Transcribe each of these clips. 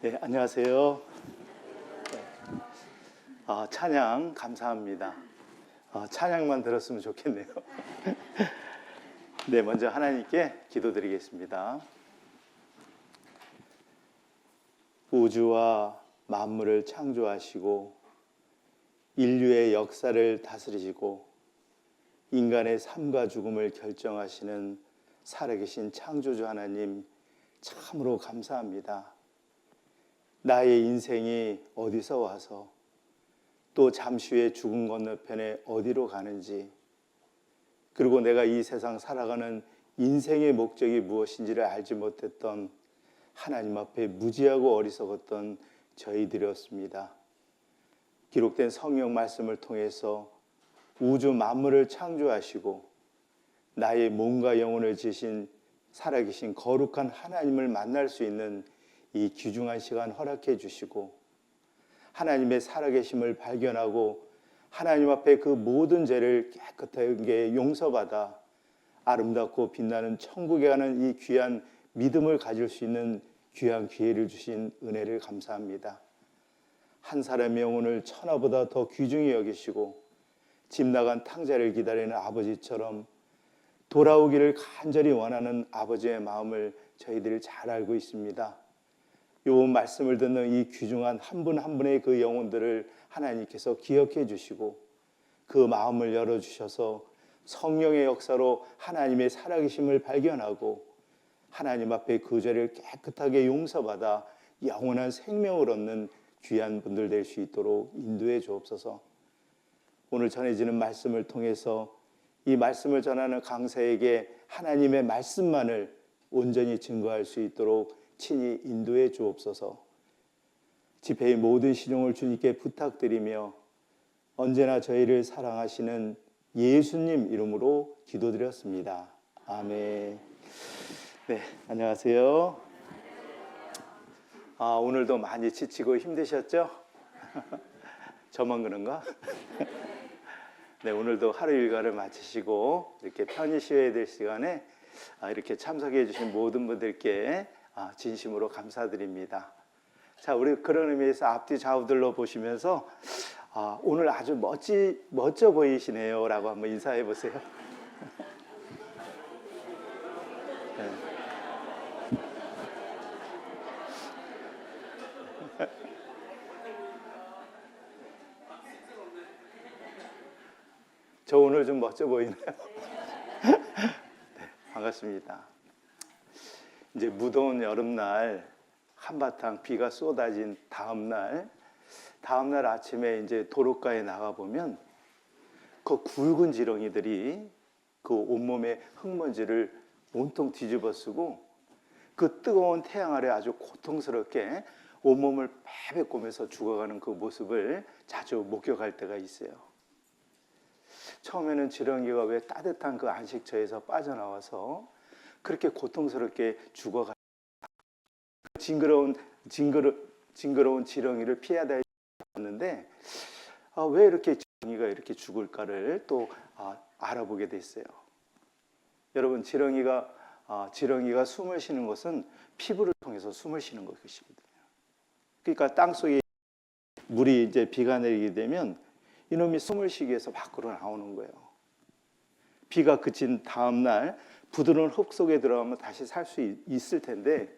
네, 안녕하세요. 찬양 감사합니다. 찬양만 들었으면 좋겠네요. 네, 먼저 하나님께 기도드리겠습니다. 우주와 만물을 창조하시고 인류의 역사를 다스리시고 인간의 삶과 죽음을 결정하시는 살아계신 창조주 하나님, 참으로 감사합니다. 나의 인생이 어디서 와서 또 잠시 후에 죽음 건너편에 어디로 가는지, 그리고 내가 이 세상 살아가는 인생의 목적이 무엇인지를 알지 못했던 하나님 앞에 무지하고 어리석었던 저희들이었습니다. 기록된 성경 말씀을 통해서 우주 만물을 창조하시고 나의 몸과 영혼을 지신 살아계신 거룩한 하나님을 만날 수 있는 이 귀중한 시간 허락해 주시고, 하나님의 살아계심을 발견하고 하나님 앞에 그 모든 죄를 깨끗하게 용서받아 아름답고 빛나는 천국에 가는 이 귀한 믿음을 가질 수 있는 귀한 기회를 주신 은혜를 감사합니다. 한 사람의 영혼을 천하보다 더 귀중히 여기시고 집 나간 탕자를 기다리는 아버지처럼 돌아오기를 간절히 원하는 아버지의 마음을 저희들이 잘 알고 있습니다. 요 말씀을 듣는 이 귀중한 한 분 한 분의 그 영혼들을 하나님께서 기억해 주시고 그 마음을 열어주셔서 성령의 역사로 하나님의 살아계심을 발견하고 하나님 앞에 그 죄를 깨끗하게 용서받아 영원한 생명을 얻는 귀한 분들 될 수 있도록 인도해 주옵소서. 오늘 전해지는 말씀을 통해서 이 말씀을 전하는 강사에게 하나님의 말씀만을 온전히 증거할 수 있도록 친히 인도해 주옵소서. 집회의 모든 신용을 주님께 부탁드리며 언제나 저희를 사랑하시는 예수님 이름으로 기도드렸습니다. 아멘. 네, 안녕하세요. 오늘도 많이 지치고 힘드셨죠? 저만 그런가? 네, 오늘도 하루 일과를 마치시고 이렇게 편히 쉬어야 될 시간에 이렇게 참석해 주신 모든 분들께 진심으로 감사드립니다. 자, 우리 그런 의미에서 앞뒤 좌우들로 보시면서 오늘 아주 멋져 보이시네요 라고 한번 인사해 보세요. 네. 저 오늘 좀 멋져 보이나요? 네, 반갑습니다. 이제 무더운 여름날 한바탕 비가 쏟아진 다음날 아침에 이제 도로가에 나가보면 그 굵은 지렁이들이 그 온몸에 흙먼지를 온통 뒤집어 쓰고 그 뜨거운 태양 아래 아주 고통스럽게 온몸을 베베꼬면서 죽어가는 그 모습을 자주 목격할 때가 있어요. 처음에는 지렁이가 왜 따뜻한 그 안식처에서 빠져나와서 그렇게 고통스럽게 죽어가 징그러운 지렁이를 피해야 되는데 왜 이렇게 지렁이가 이렇게 죽을까를 또 알아보게 됐어요. 여러분, 지렁이가 숨을 쉬는 것은 피부를 통해서 숨을 쉬는 것이거든요. 그러니까 땅 속에 물이 이제 비가 내리게 되면 이놈이 숨을 쉬기 위해서 밖으로 나오는 거예요. 비가 그친 다음 날 부드러운 흙 속에 들어가면 다시 살 수 있을 텐데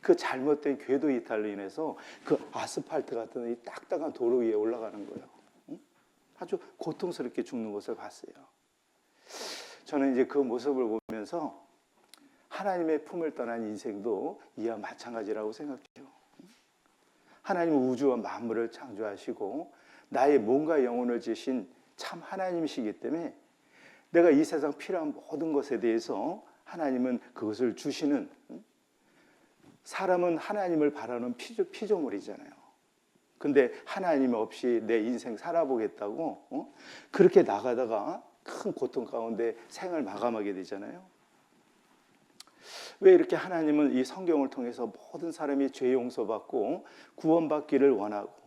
그 잘못된 궤도 이탈로 인해서 그 아스팔트 같은 이 딱딱한 도로 위에 올라가는 거예요. 아주 고통스럽게 죽는 것을 봤어요. 저는 이제 그 모습을 보면서 하나님의 품을 떠난 인생도 이와 마찬가지라고 생각해요. 하나님은 우주와 만물을 창조하시고 나의 몸과 영혼을 지신 참 하나님이시기 때문에 내가 이 세상 필요한 모든 것에 대해서 하나님은 그것을 주시는, 사람은 하나님을 바라는 피조물이잖아요. 근데 하나님 없이 내 인생 살아보겠다고 그렇게 나가다가 큰 고통 가운데 생을 마감하게 되잖아요. 왜 이렇게 하나님은 이 성경을 통해서 모든 사람이 죄 용서받고 구원받기를 원하고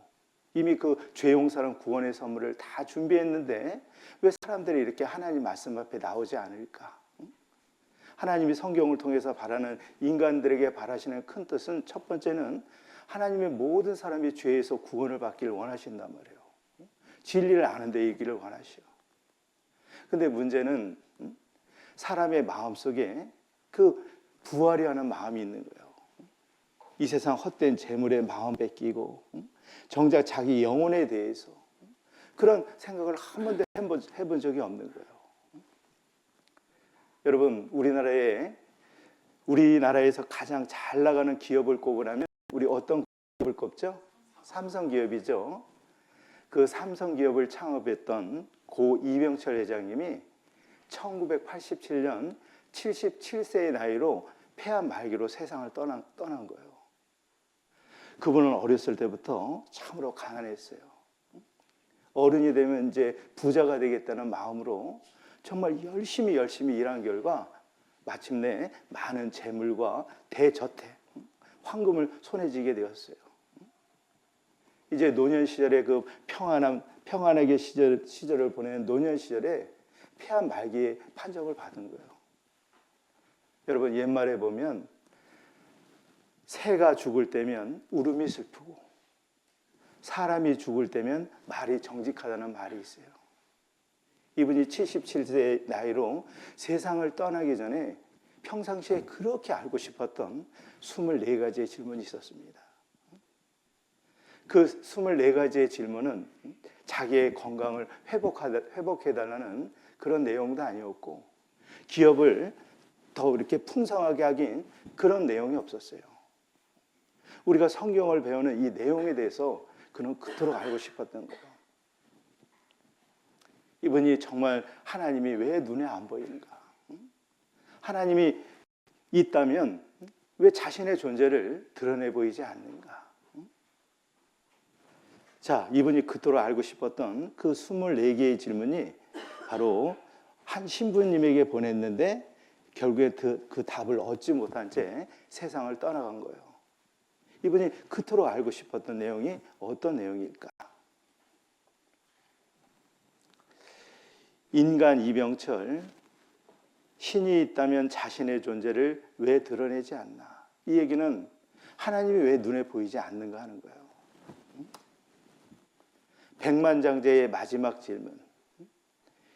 이미 그 죄 용서랑 구원의 선물을 다 준비했는데 왜 사람들이 이렇게 하나님 말씀 앞에 나오지 않을까? 하나님이 성경을 통해서 바라는 인간들에게 바라시는 큰 뜻은 첫 번째는 하나님의 모든 사람이 죄에서 구원을 받기를 원하신단 말이에요. 진리를 아는 데 이기를 원하시오. 근데 문제는 사람의 마음속에 그 부하려 하는 마음이 있는 거예요. 이 세상 헛된 재물에 마음 뺏기고 정작 자기 영혼에 대해서 그런 생각을 한 번도 해본 적이 없는 거예요. 여러분, 우리나라에서 가장 잘 나가는 기업을 꼽으라면 우리 어떤 기업을 꼽죠? 삼성기업이죠. 그 삼성기업을 창업했던 고 이병철 회장님이 1987년 77세의 나이로 폐암 말기로 세상을 떠난 거예요. 그분은 어렸을 때부터 참으로 가난했어요. 어른이 되면 이제 부자가 되겠다는 마음으로 정말 열심히 일한 결과 마침내 많은 재물과 대저택, 황금을 손에 쥐게 되었어요. 이제 노년 시절에 그 평안하게 시절을 보내는 노년 시절에 폐암 말기에 판정을 받은 거예요. 여러분, 옛말에 보면 새가 죽을 때면 울음이 슬프고 사람이 죽을 때면 말이 정직하다는 말이 있어요. 이분이 77세의 나이로 세상을 떠나기 전에 평상시에 그렇게 알고 싶었던 24가지의 질문이 있었습니다. 그 24가지의 질문은 자기의 건강을 회복해달라는 그런 내용도 아니었고, 기업을 더 이렇게 풍성하게 하긴 그런 내용이 없었어요. 우리가 성경을 배우는 이 내용에 대해서 그는 그토록 알고 싶었던 거예요. 이분이 정말 하나님이 왜 눈에 안 보이는가? 하나님이 있다면 왜 자신의 존재를 드러내 보이지 않는가? 자, 이분이 그토록 알고 싶었던 그 24개의 질문이 바로 한 신부님에게 보냈는데 결국에 그 답을 얻지 못한 채 세상을 떠나간 거예요. 이분이 그토록 알고 싶었던 내용이 어떤 내용일까? 인간 이병철, 신이 있다면 자신의 존재를 왜 드러내지 않나? 이 얘기는 하나님이 왜 눈에 보이지 않는가 하는 거예요. 백만장자의 마지막 질문,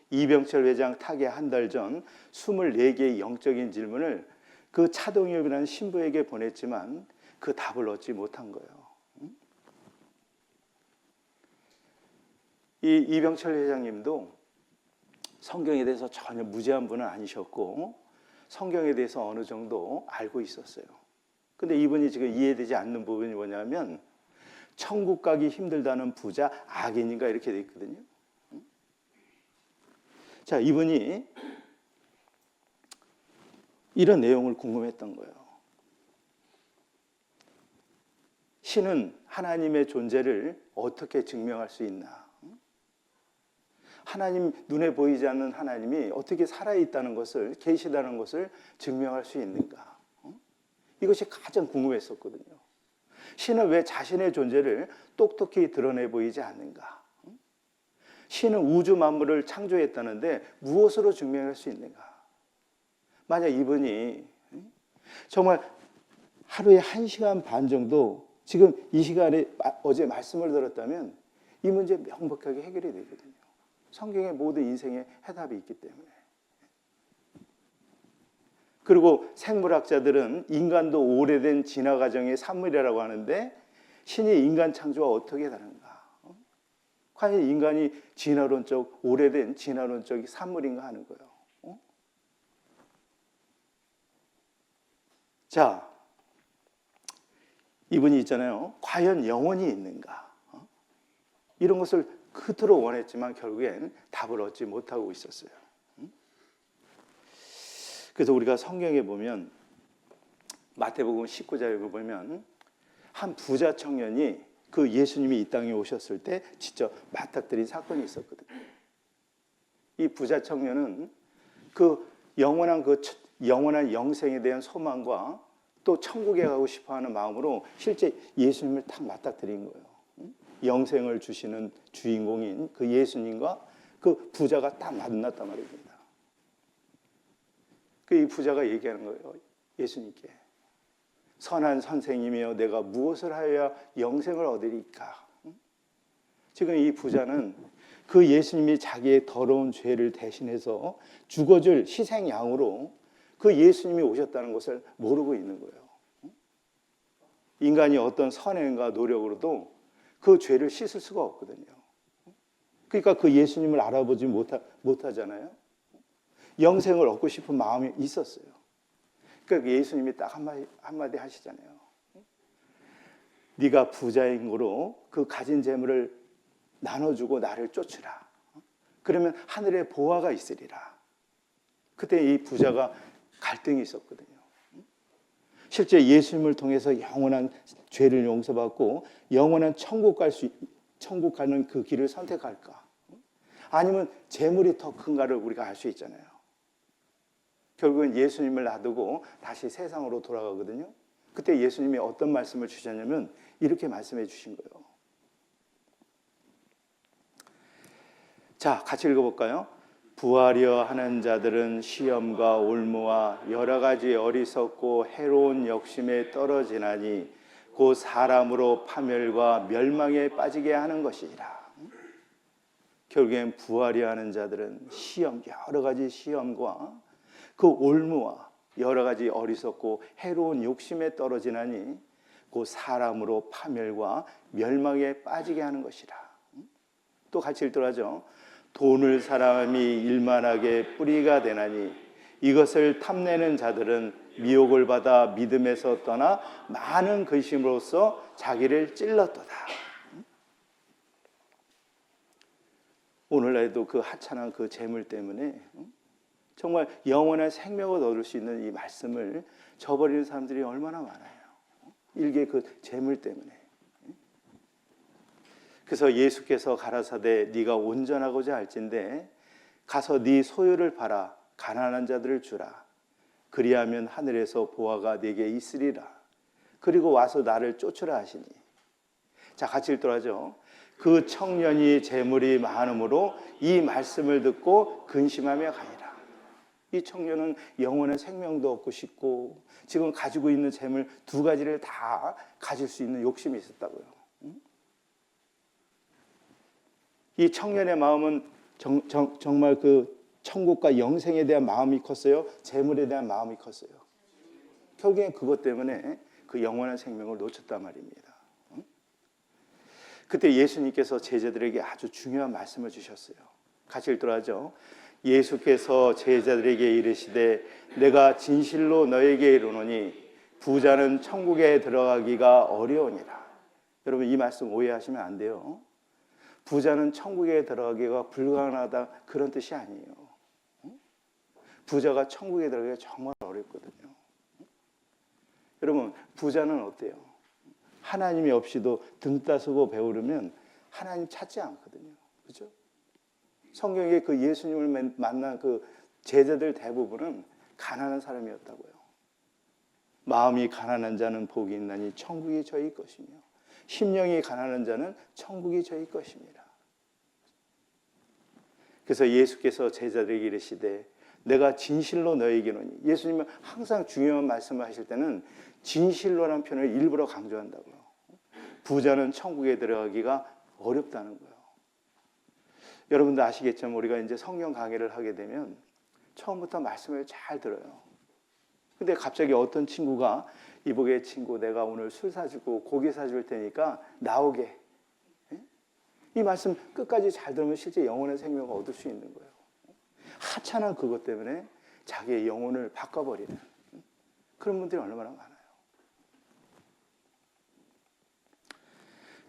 이병철 회장 타계 한 달 전 24개의 영적인 질문을 그 차동엽이라는 신부에게 보냈지만 그 답을 얻지 못한 거예요. 이 이병철 회장님도 성경에 대해서 전혀 무지한 분은 아니셨고 성경에 대해서 어느 정도 알고 있었어요. 근데 이분이 지금 이해되지 않는 부분이 뭐냐면 천국 가기 힘들다는 부자 악인인가 이렇게 돼 있거든요. 자, 이분이 이런 내용을 궁금했던 거예요. 신은 하나님의 존재를 어떻게 증명할 수 있나? 하나님, 눈에 보이지 않는 하나님이 어떻게 살아있다는 것을, 계시다는 것을 증명할 수 있는가? 이것이 가장 궁금했었거든요. 신은 왜 자신의 존재를 똑똑히 드러내 보이지 않는가? 신은 우주 만물을 창조했다는데 무엇으로 증명할 수 있는가? 만약 이분이 정말 하루에 1시간 반 정도 지금 이 시간에 어제 말씀을 들었다면 이 문제 명백하게 해결이 되거든요. 성경의 모든 인생의 해답이 있기 때문에. 그리고 생물학자들은 인간도 오래된 진화 과정의 산물이라고 하는데 신이 인간 창조와 어떻게 다른가? 과연 인간이 오래된 진화론적 산물인가 하는 거예요. 자, 이분이 있잖아요. 과연 영혼이 있는가? 이런 것을 그토록 원했지만 결국엔 답을 얻지 못하고 있었어요. 그래서 우리가 성경에 보면 마태복음 19장에 보면 한 부자 청년이 그 예수님이 이 땅에 오셨을 때 직접 맞닥뜨린 사건이 있었거든요. 이 부자 청년은 그 영원한 영생에 대한 소망과 또 천국에 가고 싶어하는 마음으로 실제 예수님을 딱 맞닥뜨린 거예요. 영생을 주시는 주인공인 그 예수님과 그 부자가 딱 만났단 말입니다. 그 이 부자가 얘기하는 거예요. 예수님께. 선한 선생님이여 내가 무엇을 하여야 영생을 얻으리까? 지금 이 부자는 그 예수님이 자기의 더러운 죄를 대신해서 죽어줄 희생양으로 그 예수님이 오셨다는 것을 모르고 있는 거예요. 인간이 어떤 선행과 노력으로도 그 죄를 씻을 수가 없거든요. 그러니까 그 예수님을 알아보지 못하잖아요. 영생을 얻고 싶은 마음이 있었어요. 그러니까 예수님이 딱 한마디 하시잖아요. 네가 부자인 거로 그 가진 재물을 나눠주고 나를 쫓으라. 그러면 하늘에 보화가 있으리라. 그때 이 부자가 갈등이 있었거든요. 실제 예수님을 통해서 영원한 죄를 용서받고 영원한 천국 가는 그 길을 선택할까? 아니면 재물이 더 큰가를 우리가 알 수 있잖아요. 결국은 예수님을 놔두고 다시 세상으로 돌아가거든요. 그때 예수님이 어떤 말씀을 주셨냐면 이렇게 말씀해 주신 거예요. 자, 같이 읽어볼까요? 부하려 하는 자들은 시험과 올무와 여러 가지 어리석고 해로운 욕심에 떨어지나니 곧 사람으로 파멸과 멸망에 빠지게 하는 것이라. 결국엔 부하려 하는 자들은 시험, 여러 가지 시험과 그 올무와 여러 가지 어리석고 해로운 욕심에 떨어지나니 곧 사람으로 파멸과 멸망에 빠지게 하는 것이라. 또 같이 읽도록 하죠. 돈을 사람이 일만하게 뿌리가 되나니 이것을 탐내는 자들은 미혹을 받아 믿음에서 떠나 많은 근심으로써 자기를 찔렀도다. 오늘날에도 그 하찮은 그 재물 때문에 정말 영원한 생명을 얻을 수 있는 이 말씀을 저버리는 사람들이 얼마나 많아요. 일개 그 재물 때문에. 그래서 예수께서 가라사대 네가 온전하고자 할진대 가서 네 소유를 팔아 가난한 자들을 주라. 그리하면 하늘에서 보화가 네게 있으리라. 그리고 와서 나를 쫓으라 하시니. 자, 같이 읽도록 하죠. 그 청년이 재물이 많음으로 이 말씀을 듣고 근심하며 가니라. 이 청년은 영원한 생명도 얻고 싶고 지금 가지고 있는 재물 두 가지를 다 가질 수 있는 욕심이 있었다고요. 이 청년의 마음은 정말 그 천국과 영생에 대한 마음이 컸어요? 재물에 대한 마음이 컸어요? 결국엔 그것 때문에 그 영원한 생명을 놓쳤단 말입니다. 그때 예수님께서 제자들에게 아주 중요한 말씀을 주셨어요. 같이 읽도록 하죠. 예수께서 제자들에게 이르시되 내가 진실로 너에게 이르노니 부자는 천국에 들어가기가 어려우니라. 여러분 이 말씀 오해하시면 안 돼요. 부자는 천국에 들어가기가 불가능하다 그런 뜻이 아니에요. 부자가 천국에 들어가기가 정말 어렵거든요. 여러분 부자는 어때요? 하나님이 없이도 등 따스고 배부르면 하나님 찾지 않거든요. 그렇죠? 성경에 그 예수님을 만난 그 제자들 대부분은 가난한 사람이었다고요. 마음이 가난한 자는 복이 있나니 천국이 저희 것이며 심령이 가난한 자는 천국이 저희 것입니다. 그래서 예수께서 제자들에게 이르시되 내가 진실로 너에게 이르노니. 예수님은 항상 중요한 말씀을 하실 때는 진실로라는 표현을 일부러 강조한다고요. 부자는 천국에 들어가기가 어렵다는 거예요. 여러분도 아시겠지만 우리가 이제 성경 강의를 하게 되면 처음부터 말씀을 잘 들어요. 근데 갑자기 어떤 친구가 이보게 친구 내가 오늘 술 사주고 고기 사줄 테니까 나오게. 이 말씀 끝까지 잘 들으면 실제 영혼의 생명을 얻을 수 있는 거예요. 하찮은 그것 때문에 자기의 영혼을 바꿔버리는 그런 분들이 얼마나 많아요.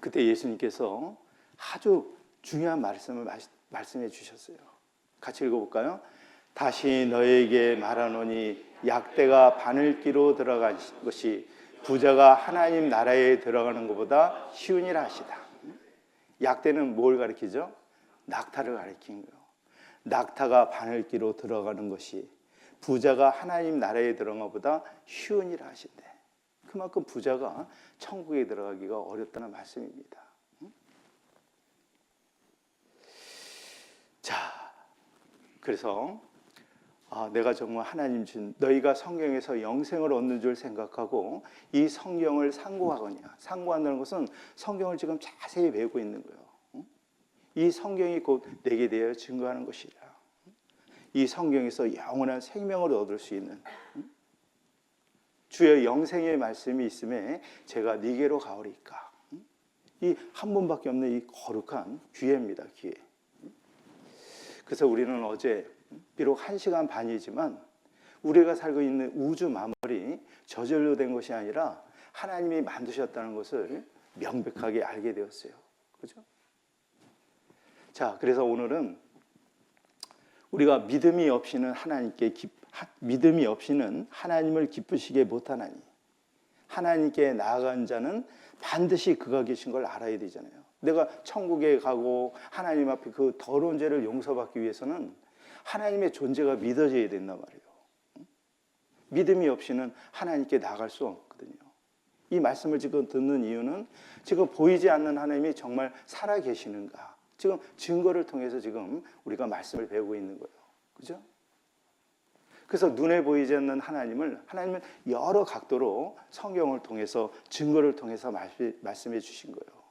그때 예수님께서 아주 중요한 말씀을 말씀해 주셨어요. 같이 읽어볼까요? 다시 너에게 말하노니 약대가 바늘기로 들어간 것이 부자가 하나님 나라에 들어가는 것보다 쉬우니라 하시다. 약대는 뭘 가리키죠? 낙타를 가리킨 거예요. 낙타가 바늘기로 들어가는 것이 부자가 하나님 나라에 들어가는 것보다 쉬우니라 하신대. 그만큼 부자가 천국에 들어가기가 어렵다는 말씀입니다. 자, 그래서 내가 정말 하나님 준 너희가 성경에서 영생을 얻는 줄 생각하고 이 성경을 상고하거냐. 상고한다는 것은 성경을 지금 자세히 외우고 있는 거예요. 이 성경이 곧 내게 대하여 증거하는 것이라. 이 성경에서 영원한 생명을 얻을 수 있는 주의 영생의 말씀이 있음에 제가 네게로 가오리까. 이 한 번밖에 없는 이 거룩한 기회입니다. 기회. 그래서 우리는 어제 비록 1시간 반이지만 우리가 살고 있는 우주 만물이 저절로 된 것이 아니라 하나님이 만드셨다는 것을 명백하게 알게 되었어요. 그죠? 자, 그래서 오늘은 우리가 믿음이 없이는 하나님을 기쁘시게 못하나니 하나님께 나아간 자는 반드시 그가 계신 걸 알아야 되잖아요. 내가 천국에 가고 하나님 앞에 그 더러운 죄를 용서받기 위해서는 하나님의 존재가 믿어져야 된단 말이에요. 믿음이 없이는 하나님께 나아갈 수 없거든요. 이 말씀을 지금 듣는 이유는 지금 보이지 않는 하나님이 정말 살아 계시는가, 지금 증거를 통해서 지금 우리가 말씀을 배우고 있는 거예요. 그죠? 그래서 눈에 보이지 않는 하나님은 여러 각도로 성경을 통해서 증거를 통해서 말씀해 주신 거예요.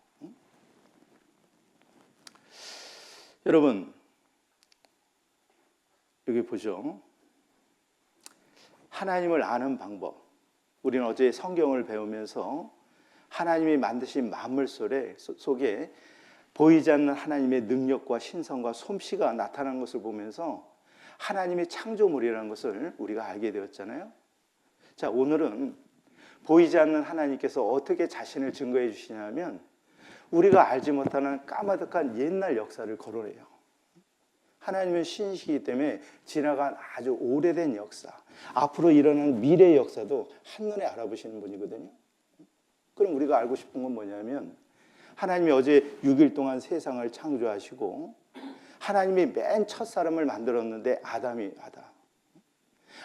여러분, 여기 보죠. 하나님을 아는 방법. 우리는 어제 성경을 배우면서 하나님이 만드신 만물 속에 보이지 않는 하나님의 능력과 신성과 솜씨가 나타나는 것을 보면서 하나님의 창조물이라는 것을 우리가 알게 되었잖아요. 자, 오늘은 보이지 않는 하나님께서 어떻게 자신을 증거해 주시냐면 우리가 알지 못하는 까마득한 옛날 역사를 거론해요. 하나님은 신이시기 때문에 지나간 아주 오래된 역사, 앞으로 일어나는 미래의 역사도 한눈에 알아보시는 분이거든요. 그럼 우리가 알고 싶은 건 뭐냐면 하나님이 어제 6일 동안 세상을 창조하시고 하나님이 맨 첫 사람을 만들었는데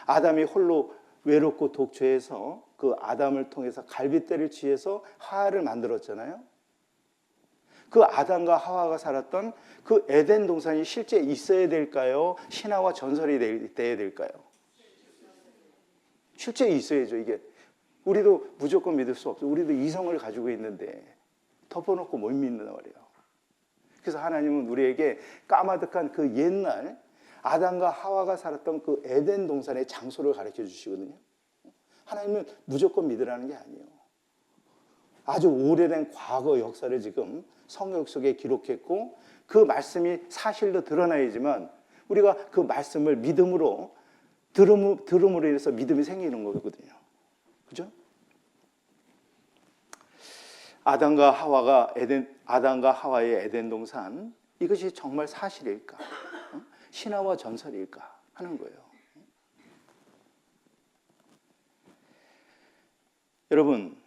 아담이 홀로 외롭고 독초해서 그 아담을 통해서 갈빗대를 취해서 하와를 만들었잖아요. 그 아담과 하와가 살았던 그 에덴 동산이 실제 있어야 될까요? 신화와 전설이 돼야 될까요? 실제 있어야죠. 이게 우리도 무조건 믿을 수 없어요. 우리도 이성을 가지고 있는데 덮어놓고 못 믿는단 말이에요. 그래서 하나님은 우리에게 까마득한 그 옛날 아담과 하와가 살았던 그 에덴 동산의 장소를 가르쳐 주시거든요. 하나님은 무조건 믿으라는 게 아니에요. 아주 오래된 과거 역사를 지금 성경 속에 기록했고 그 말씀이 사실로 드러나야지만 우리가 그 말씀을 믿음으로 들음으로 인해서 믿음이 생기는 거거든요. 그죠? 아담과 하와의 에덴 동산, 이것이 정말 사실일까? 신화와 전설일까? 하는 거예요. 여러분,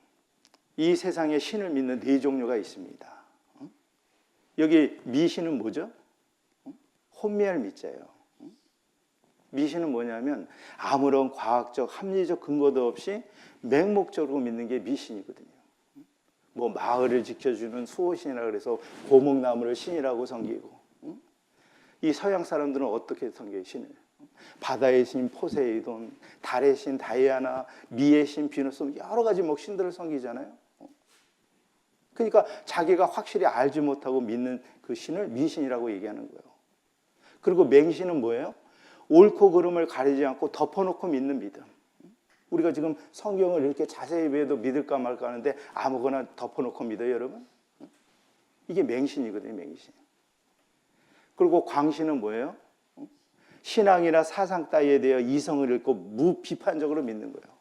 이 세상에 신을 믿는 4종류가 있습니다. 여기 미신은 뭐죠? 혼미할 미자예요. 미신은 뭐냐면 아무런 과학적, 합리적 근거도 없이 맹목적으로 믿는 게 미신이거든요. 뭐 마을을 지켜주는 수호신이라 그래서 고목나무를 신이라고 섬기고, 이 서양 사람들은 어떻게 섬겨요? 신을? 바다의 신 포세이돈, 달의 신 다이아나, 미의 신 비누스, 여러 가지 뭐 신들을 섬기잖아요. 그러니까 자기가 확실히 알지 못하고 믿는 그 신을 미신이라고 얘기하는 거예요. 그리고 맹신은 뭐예요? 옳고 그름을 가리지 않고 덮어놓고 믿는 믿음. 우리가 지금 성경을 이렇게 자세히 배워도 믿을까 말까 하는데 아무거나 덮어놓고 믿어요, 여러분? 이게 맹신이거든요, 맹신. 그리고 광신은 뭐예요? 신앙이나 사상 따위에 대해 이성을 잃고 무비판적으로 믿는 거예요.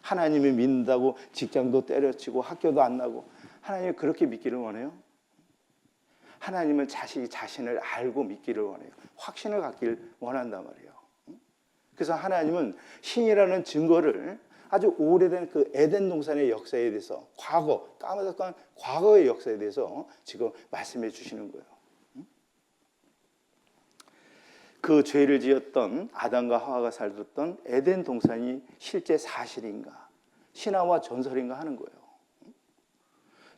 하나님을 믿는다고 직장도 때려치고 학교도 안 나고 하나님이 그렇게 믿기를 원해요? 하나님은 자신을 알고 믿기를 원해요. 확신을 갖기를 원한단 말이에요. 그래서 하나님은 신이라는 증거를 아주 오래된 그 에덴 동산의 역사에 대해서 까마득한 과거의 역사에 대해서 지금 말씀해 주시는 거예요. 그 죄를 지었던 아담과 하와가 살았던 에덴 동산이 실제 사실인가, 신화와 전설인가 하는 거예요.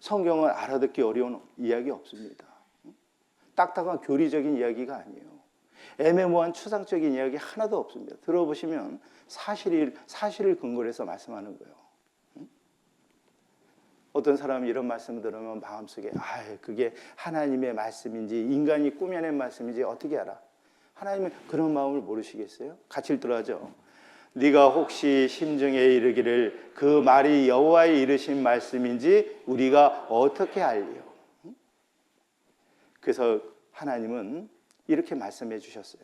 성경은 알아듣기 어려운 이야기 없습니다. 딱딱한 교리적인 이야기가 아니에요. 애매모호한 추상적인 이야기 하나도 없습니다. 들어보시면 사실을 근거로 해서 말씀하는 거예요. 어떤 사람이 이런 말씀을 들으면 마음속에 그게 하나님의 말씀인지 인간이 꾸며낸 말씀인지 어떻게 알아? 하나님은 그런 마음을 모르시겠어요? 같이 읽도록 하죠. 네가 혹시 심중에 이르기를 그 말이 여호와의 이르신 말씀인지 우리가 어떻게 알리요? 그래서 하나님은 이렇게 말씀해 주셨어요.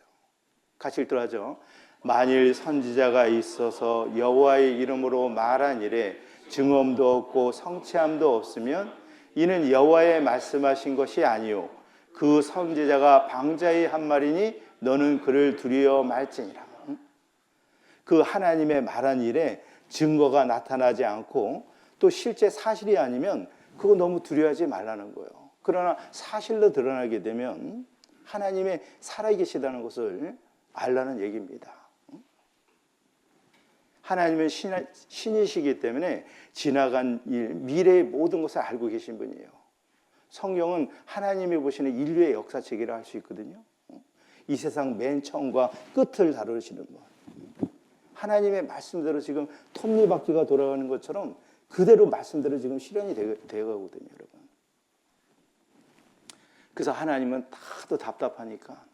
같이 읽도록 하죠. 만일 선지자가 있어서 여호와의 이름으로 말한 일에 증언도 없고 성취함도 없으면 이는 여호와의 말씀하신 것이 아니요 그 선지자가 방자히 한 말이니 너는 그를 두려워 말지니라. 그 하나님의 말한 일에 증거가 나타나지 않고 또 실제 사실이 아니면 그거 너무 두려워하지 말라는 거예요. 그러나 사실로 드러나게 되면 하나님의 살아계시다는 것을 알라는 얘기입니다. 하나님은 신이시기 때문에 지나간 일, 미래의 모든 것을 알고 계신 분이에요. 성경은 하나님이 보시는 인류의 역사책이라 할 수 있거든요. 이 세상 맨 처음과 끝을 다루시는 분. 하나님의 말씀대로 지금 톱니바퀴가 돌아가는 것처럼 그대로 말씀대로 지금 실현이 되어가거든요, 여러분. 그래서 하나님은 다도 답답하니까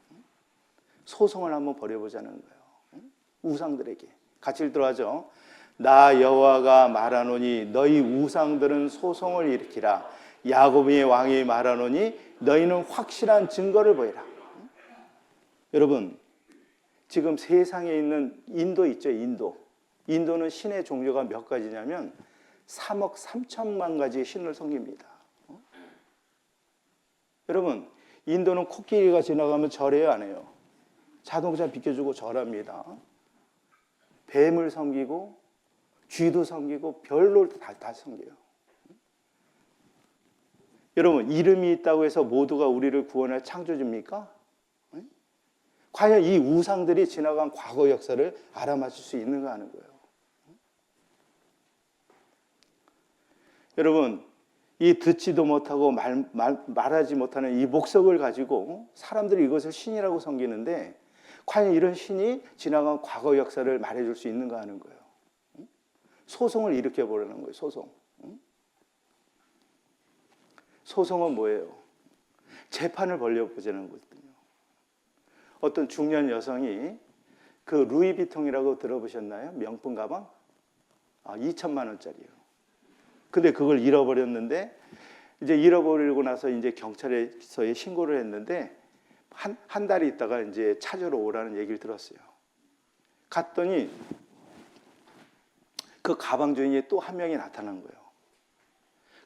소송을 한번 벌여보자는 거예요. 우상들에게. 같이 읽도록 하죠. 나 여호와가 말하노니 너희 우상들은 소송을 일으키라. 야곱의 왕이 말하노니 너희는 확실한 증거를 보이라. 여러분, 지금 세상에 있는 인도 있죠, 인도. 인도는 신의 종류가 몇 가지냐면 3억 3천만 가지의 신을 섬깁니다. 여러분, 인도는 코끼리가 지나가면 절해요, 안 해요? 자동차 비켜주고 절합니다. 뱀을 섬기고 쥐도 섬기고 별로 다 섬겨요. 여러분, 이름이 있다고 해서 모두가 우리를 구원할 창조주입니까? 과연 이 우상들이 지나간 과거 역사를 알아맞힐 수 있는가 하는 거예요. 여러분, 이 듣지도 못하고 말하지 못하는 이 목석을 가지고 사람들이 이것을 신이라고 섬기는데 과연 이런 신이 지나간 과거 역사를 말해줄 수 있는가 하는 거예요. 소송을 일으켜보려는 거예요. 소송. 소송은 뭐예요? 재판을 벌려보자는 거거든요. 어떤 중년 여성이 그 루이비통이라고 들어보셨나요? 명품 가방? 2천만 원짜리요. 근데 그걸 잃어버렸는데 이제 잃어버리고 나서 이제 경찰서에 신고를 했는데 한 달이 있다가 이제 찾으러 오라는 얘기를 들었어요. 갔더니 그 가방 주인이 또 한 명이 나타난 거예요.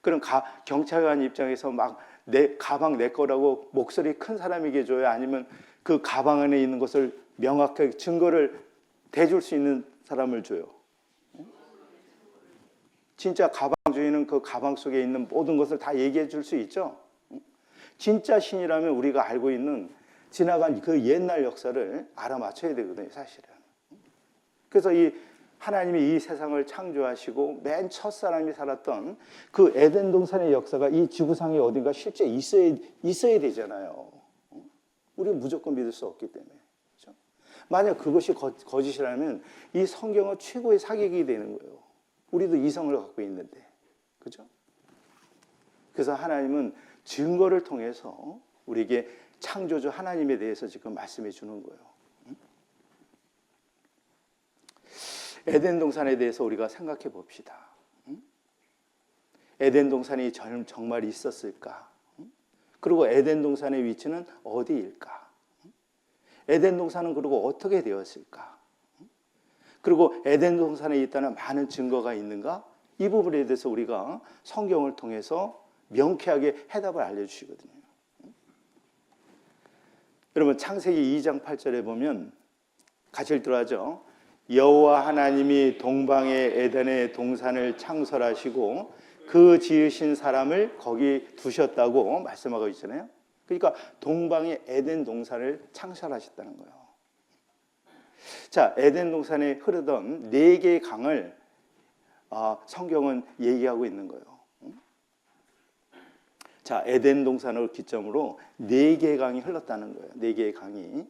그럼 경찰관 입장에서 막 내 가방 내 거라고 목소리 큰 사람에게 줘요? 아니면 그 가방 안에 있는 것을 명확하게 증거를 대줄 수 있는 사람을 줘요? 진짜 가방 주인은 그 가방 속에 있는 모든 것을 다 얘기해 줄 수 있죠? 진짜 신이라면 우리가 알고 있는 지나간 그 옛날 역사를 알아맞혀야 되거든요, 사실은. 그래서 이 하나님이 이 세상을 창조하시고 맨 첫 사람이 살았던 그 에덴 동산의 역사가 이 지구상에 어딘가 실제 있어야 되잖아요. 우리는 무조건 믿을 수 없기 때문에. 그렇죠? 만약 그것이 거짓이라면 이 성경은 최고의 사기극이 되는 거예요. 우리도 이성을 갖고 있는데. 그죠? 그래서 하나님은 증거를 통해서 우리에게 창조주 하나님에 대해서 지금 말씀해 주는 거예요. 에덴 동산에 대해서 우리가 생각해 봅시다. 에덴 동산이 정말 있었을까? 그리고 에덴 동산의 위치는 어디일까? 에덴 동산은 그리고 어떻게 되었을까? 그리고 에덴 동산에 있다는 많은 증거가 있는가? 이 부분에 대해서 우리가 성경을 통해서 명쾌하게 해답을 알려주시거든요. 여러분, 창세기 2장 8절에 보면 같이 읽도록 하죠. 여호와 하나님이 동방의 에덴의 동산을 창설하시고 그 지으신 사람을 거기 두셨다고 말씀하고 있잖아요. 그러니까 동방의 에덴 동산을 창설하셨다는 거예요. 자, 에덴 동산에 흐르던 4개의 강을 성경은 얘기하고 있는 거예요. 자, 에덴 동산을 기점으로 4개의 강이 흘렀다는 거예요. 4개의 강이.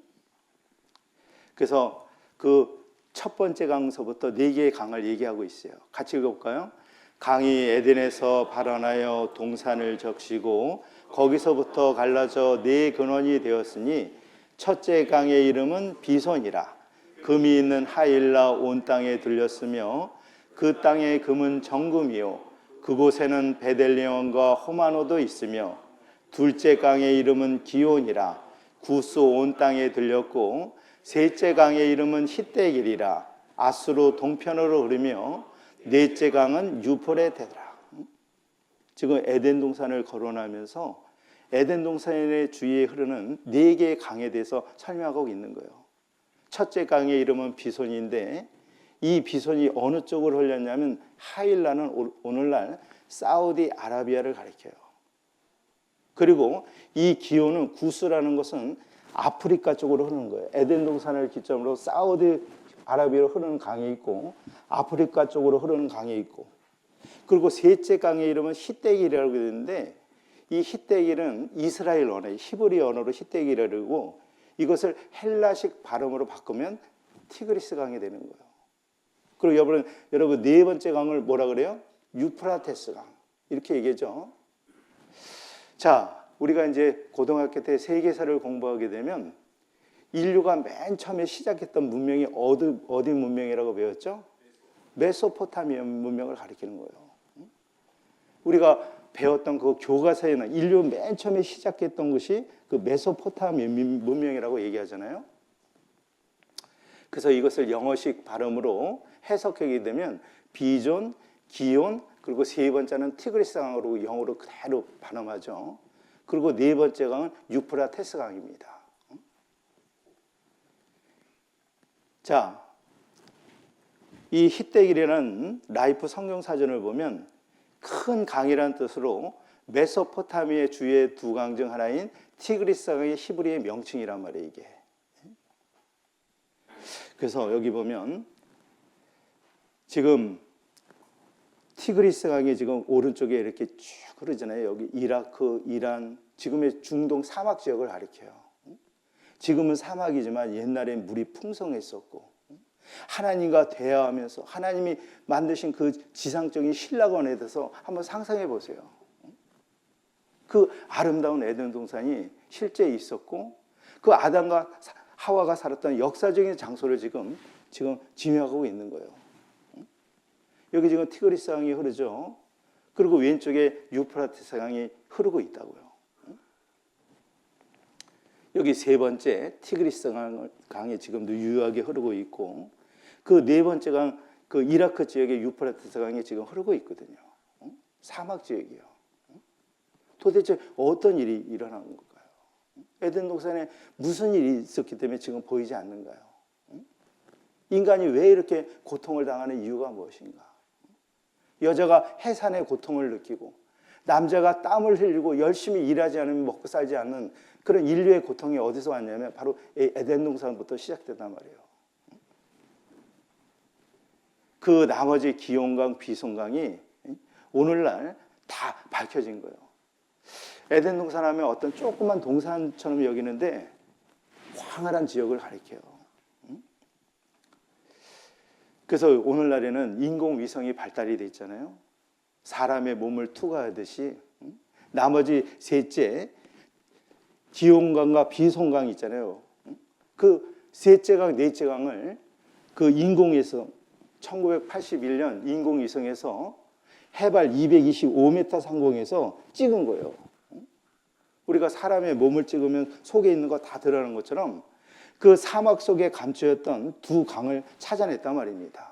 그래서 그 첫 번째 강서부터 네 개의 강을 얘기하고 있어요. 같이 읽어볼까요? 강이 에덴에서 발원하여 동산을 적시고 거기서부터 갈라져 네 근원이 되었으니 첫째 강의 이름은 비손이라. 금이 있는 하일라 온 땅에 들렸으며 그 땅의 금은 정금이요 그곳에는 베델리온과 호마노도 있으며 둘째 강의 이름은 기온이라. 구스 온 땅에 들렸고 셋째 강의 이름은 히데길이라. 아수로 동편으로 흐르며 넷째 강은 유프레테라. 지금 에덴 동산을 거론하면서 에덴 동산의 주위에 흐르는 네 개의 강에 대해서 설명하고 있는 거예요. 첫째 강의 이름은 비손인데 이 비손이 어느 쪽으로 흘렸냐면 하일라는 오늘날 사우디아라비아를 가리켜요. 그리고 이 기온은 구스라는 것은 아프리카 쪽으로 흐르는 거예요. 에덴 동산을 기점으로 사우디아라비아로 흐르는 강이 있고 아프리카 쪽으로 흐르는 강이 있고 그리고 셋째 강의 이름은 히데길이라고 되는데 이 히데길은 이스라엘 언어, 히브리 언어로 히데길이라고 그러고 이것을 헬라식 발음으로 바꾸면 티그리스 강이 되는 거예요. 그리고 여러분 네 번째 강을 뭐라 그래요? 유프라테스 강 이렇게 얘기하죠. 자, 우리가 이제 고등학교 때 세계사를 공부하게 되면 인류가 맨 처음에 시작했던 문명이 어디 문명이라고 배웠죠? 메소포타미아 문명을 가리키는 거예요. 우리가 배웠던 그 교과서에는 인류 맨 처음에 시작했던 것이 그 메소포타미아 문명이라고 얘기하잖아요. 그래서 이것을 영어식 발음으로 해석하게 되면 비존, 기온, 그리고 세 번째는 티그리스 강으로 영어로 그대로 발음하죠. 그리고 네 번째 강은 유프라테스 강입니다. 자, 이 히데길이라는 라이프 성경사전을 보면 큰 강이라는 뜻으로 메소포타미아 주의 두 강 중 하나인 티그리스 강의 히브리의 명칭이란 말이에요, 이게. 그래서 여기 보면 지금 티그리스 강이 지금 오른쪽에 이렇게 쭉 흐르잖아요. 여기 이라크, 이란, 지금의 중동 사막 지역을 가리켜요. 지금은 사막이지만 옛날엔 물이 풍성했었고 하나님과 대화하면서 하나님이 만드신 그 지상적인 신라원에 대해서 한번 상상해 보세요. 그 아름다운 에덴 동산이 실제 있었고 그 아담과 하와가 살았던 역사적인 장소를 지금 지명하고 있는 거예요. 여기 지금 티그리스 강이 흐르죠. 그리고 왼쪽에 유프라테스 강이 흐르고 있다고요. 여기 세 번째 티그리스 강이 지금도 유효하게 흐르고 있고 그 네 번째 강, 그 이라크 지역의 유프라테스 강이 지금 흐르고 있거든요. 사막 지역이요. 도대체 어떤 일이 일어난 걸까요? 에덴 동산에 무슨 일이 있었기 때문에 지금 보이지 않는가요? 인간이 왜 이렇게 고통을 당하는 이유가 무엇인가? 여자가 해산의 고통을 느끼고 남자가 땀을 흘리고 열심히 일하지 않으면 먹고 살지 않는 그런 인류의 고통이 어디서 왔냐면 바로 에덴 동산부터 시작됐단 말이에요. 그 나머지 기온강, 비손강이 오늘날 다 밝혀진 거예요. 에덴 동산 하면 어떤 조그만 동산처럼 여기는데 광활한 지역을 가리켜요. 그래서 오늘날에는 인공위성이 발달이 돼 있잖아요. 사람의 몸을 투과하듯이 나머지 셋째 기온강과 비손강 있잖아요. 그 셋째 강, 넷째 강을 그 인공위성 1981년 인공위성에서 해발 225m 상공에서 찍은 거예요. 우리가 사람의 몸을 찍으면 속에 있는 거 다 드러나는 것처럼 그 사막 속에 감춰있던 두 강을 찾아냈단 말입니다.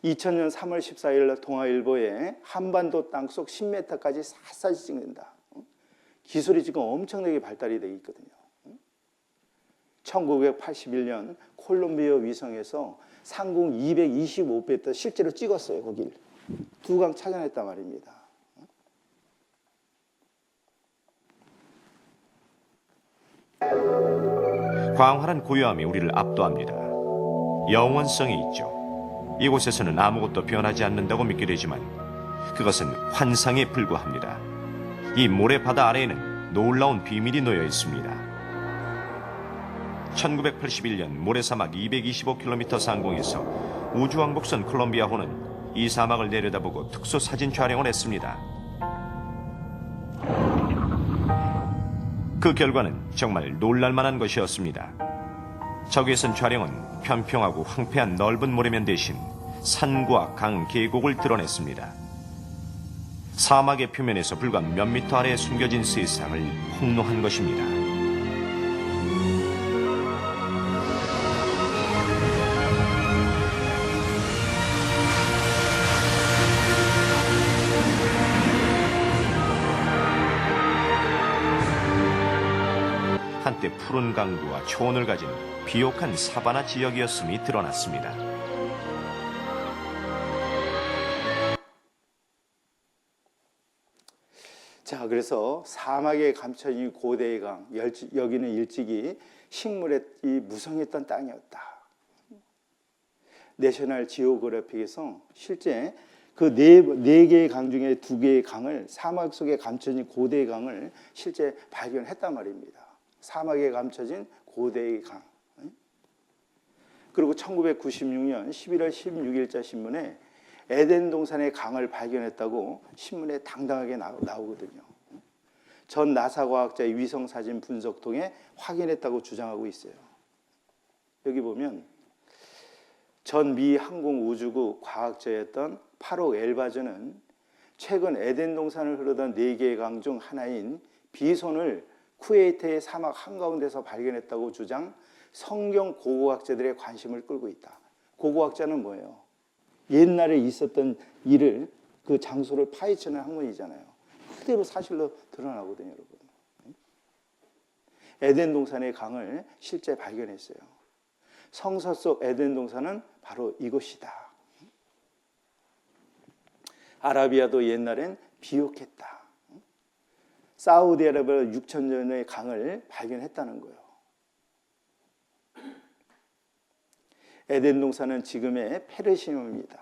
2000년 3월 14일 동아일보에 한반도 땅속 10m까지 샅샅이 찍는다. 기술이 지금 엄청나게 발달이 되어 있거든요. 1981년 콜롬비아 위성에서 상공 225m 실제로 찍었어요. 거길 두 강 찾아냈단 말입니다. 광활한 고요함이 우리를 압도합니다. 영원성이 있죠. 이곳에서는 아무것도 변하지 않는다고 믿게 되지만 그것은 환상에 불과합니다. 이 모래바다 아래에는 놀라운 비밀이 놓여 있습니다. 1981년 모래사막 225km 상공에서 우주왕복선 콜롬비아호는 이 사막을 내려다보고 특수 사진 촬영을 했습니다. 그 결과는 정말 놀랄만한 것이었습니다. 적외선 촬영은 평평하고 황폐한 넓은 모래면 대신 산과 강, 계곡을 드러냈습니다. 사막의 표면에서 불과 몇 미터 아래에 숨겨진 세상을 폭로한 것입니다. 한때 푸른 강구와 초원을 가진 비옥한 사바나 지역이었음이 드러났습니다. 자, 그래서 사막에 감춰진 고대의 강, 여기는 일찍이 식물의 무성했던 땅이었다. 내셔널 지오그래픽에서 실제 그 네 개의 강 중에 2개의 강을, 사막 속에 감춰진 고대의 강을 실제 발견했단 말입니다. 사막에 감춰진 고대의 강. 그리고 1996년 11월 16일자 신문에 에덴 동산의 강을 발견했다고 신문에 당당하게 나오거든요. 전 나사 과학자의 위성 사진 분석 통해 확인했다고 주장하고 있어요. 여기 보면 전 미 항공우주국 과학자였던 파록 엘바즈는 최근 에덴 동산을 흐르던 4개의 강 중 하나인 비손을 쿠웨이트의 사막 한가운데서 발견했다고 주장, 성경 고고학자들의 관심을 끌고 있다. 고고학자는 뭐예요? 옛날에 있었던 일을, 그 장소를 파헤치는 학문이잖아요. 그대로 사실로 드러나거든요, 여러분. 에덴 동산의 강을 실제 발견했어요. 성서 속 에덴 동산은 바로 이곳이다. 아라비아도 옛날엔 비옥했다. 사우디아라비아 6,000년의 강을 발견했다는 거예요. 에덴 동산은 지금의 페르시움입니다.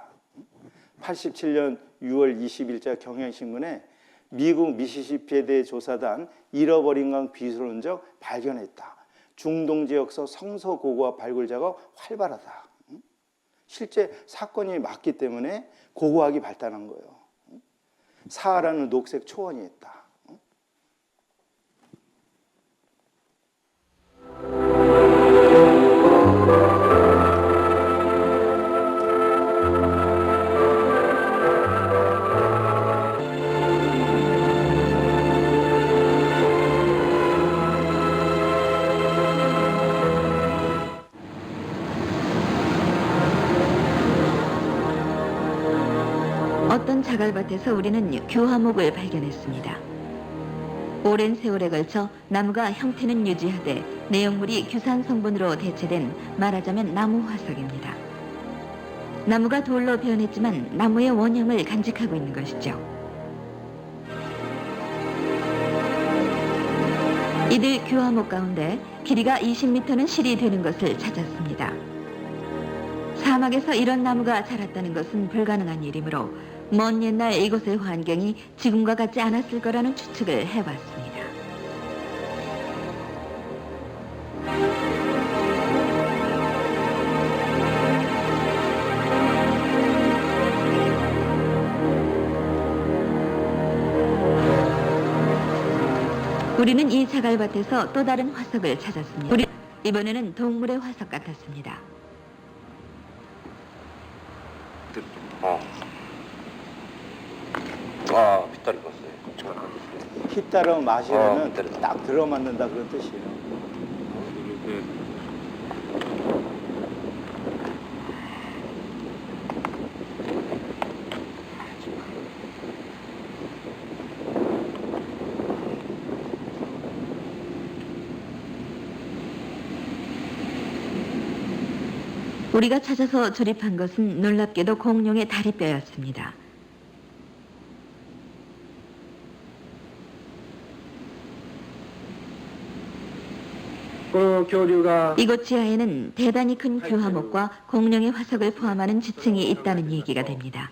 87년 6월 20일자 경향신문에 미국 미시시피에 대해 조사단 잃어버린 강 비소론적 발견했다. 중동 지역서 성서 고고학 발굴 작업 활발하다. 실제 사건이 맞기 때문에 고고학이 발달한 거예요. 사하라는 녹색 초원이 있다. 어떤 자갈밭에서 우리는 교화목을 발견했습니다. 오랜 세월에 걸쳐 나무가 형태는 유지하되 내용물이 규산 성분으로 대체된, 말하자면 나무 화석입니다. 나무가 돌로 변했지만 나무의 원형을 간직하고 있는 것이죠. 이들 교화목 가운데 길이가 20m는 실이 되는 것을 찾았습니다. 사막에서 이런 나무가 자랐다는 것은 불가능한 일이므로 먼 옛날 이곳의 환경이 지금과 같지 않았을 거라는 추측을 해봤습니다. 우리는 이 자갈밭에서 또 다른 화석을 찾았습니다. 이번에는 동물의 화석 같았습니다. 빗다리 봤어요. 피 따라 마시려면 딱 들어맞는다 그런 뜻이에요. 우리가 찾아서 조립한 것은 놀랍게도 공룡의 다리뼈였습니다. 이곳 지하에는 대단히 큰 교화목과 공룡의 화석을 포함하는 지층이 있다는 얘기가 됩니다.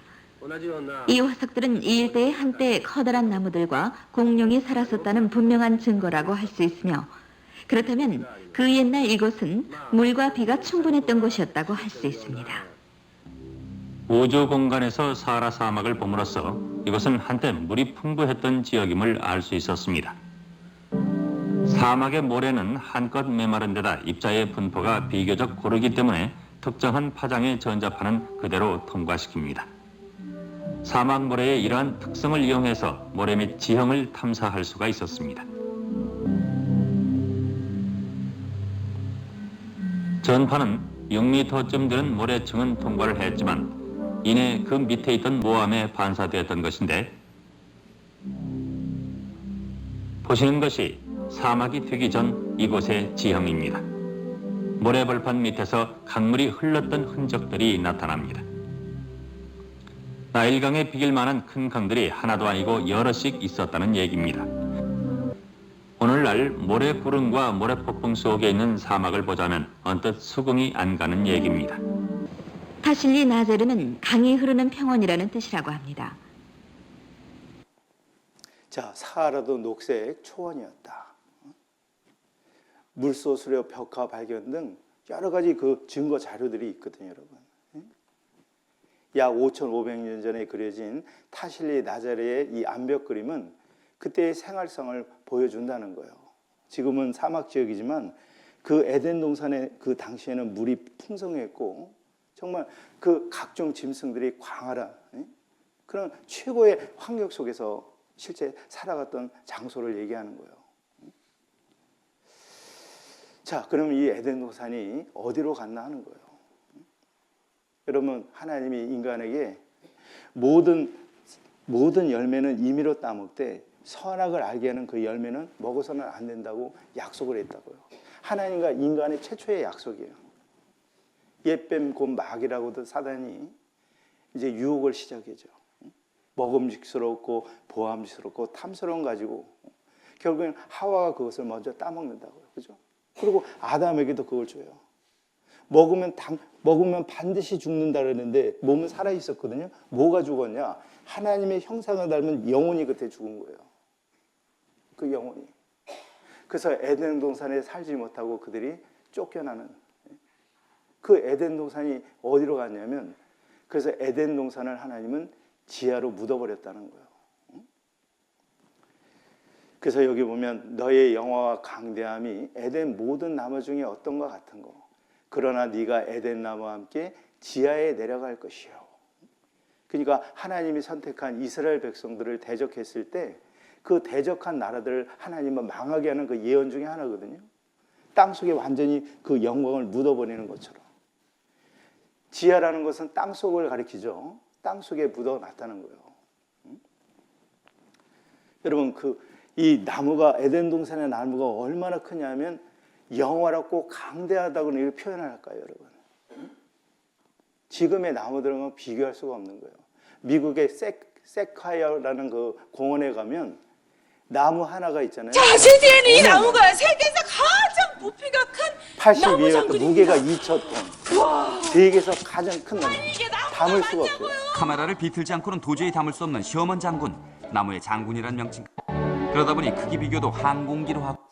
이 화석들은 이 일대에 한때 커다란 나무들과 공룡이 살았었다는 분명한 증거라고 할 수 있으며, 그렇다면 그 옛날 이곳은 물과 비가 충분했던 곳이었다고 할 수 있습니다. 우주 공간에서 사하라 사막을 봄으로써 이것은 한때 물이 풍부했던 지역임을 알 수 있었습니다. 사막의 모래는 한껏 메마른 데다 입자의 분포가 비교적 고르기 때문에 특정한 파장의 전자파는 그대로 통과시킵니다. 사막 모래의 이러한 특성을 이용해서 모래 및 지형을 탐사할 수가 있었습니다. 전파는 6m쯤 되는 모래층은 통과를 했지만 이내 그 밑에 있던 모함에 반사되었던 것인데, 보시는 것이 사막이 되기 전 이곳의 지형입니다. 모래벌판 밑에서 강물이 흘렀던 흔적들이 나타납니다. 나일강에 비길 만한 큰 강들이 하나도 아니고 여럿씩 있었다는 얘기입니다. 오늘날 모래구름과 모래폭풍 속에 있는 사막을 보자면 언뜻 수긍이 안 가는 얘기입니다. 타실리 나제르는 강이 흐르는 평원이라는 뜻이라고 합니다. 자, 사하라도 녹색 초원이었다. 물소수려 벽화 발견 등 여러 가지 그 증거 자료들이 있거든요, 여러분. 약 5,500년 전에 그려진 타실리 나자르의 이 암벽 그림은 그때의 생활성을 보여준다는 거예요. 지금은 사막 지역이지만 그 에덴 동산의 그 당시에는 물이 풍성했고 정말 그 각종 짐승들이 광활한 그런 최고의 환경 속에서 실제 살아갔던 장소를 얘기하는 거예요. 자, 그럼 이 에덴 동산이 어디로 갔나 하는 거예요. 여러분, 하나님이 인간에게 모든 열매는 임의로 따먹되 선악을 알게 하는 그 열매는 먹어서는 안 된다고 약속을 했다고요. 하나님과 인간의 최초의 약속이에요. 옛뱀 곧 마귀라고도 사단이 이제 유혹을 시작했죠. 먹음직스럽고 보암직스럽고 탐스러운 가지고 결국엔 하와가 그것을 먼저 따먹는다고요. 그죠? 그리고 아담에게도 그걸 줘요. 먹으면 반드시 죽는다 그랬는데 몸은 살아 있었거든요. 뭐가 죽었냐? 하나님의 형상을 닮은 영혼이 그때 죽은 거예요. 그 영혼이. 그래서 에덴 동산에 살지 못하고 그들이 쫓겨나는. 그 에덴 동산이 어디로 갔냐면, 그래서 에덴 동산을 하나님은 지하로 묻어버렸다는 거예요. 그래서 여기 보면 너의 영화와 강대함이 에덴 모든 나무 중에 어떤 것 같은 거. 그러나 네가 에덴 나무와 함께 지하에 내려갈 것이요. 그러니까 하나님이 선택한 이스라엘 백성들을 대적했을 때 그 대적한 나라들을 하나님은 망하게 하는 그 예언 중에 하나거든요. 땅속에 완전히 그 영광을 묻어버리는 것처럼. 지하라는 것은 땅속을 가리키죠. 땅속에 묻어놨다는 거예요. 여러분, 이 나무가, 에덴 동산의 나무가 얼마나 크냐면 영화롭고 강대하다고 이렇게 표현을 할까요, 여러분? 지금의 나무들은 비교할 수가 없는 거예요. 미국의 세콰이어라는 그 공원에 가면 나무 하나가 있잖아요. 자세히는 이 나무가 세계에서 가장 부피가 큰 나무 82m, 장군입니다. 무게가 2,000톤. 세계에서 가장 큰 나무. 이게 나무가 담을 수가 없어요. 카메라를 비틀지 않고는 도저히 담을 수 없는 셔먼 장군, 나무의 장군이란 명칭. 그러다 보니 크기 비교도 항공기로 하고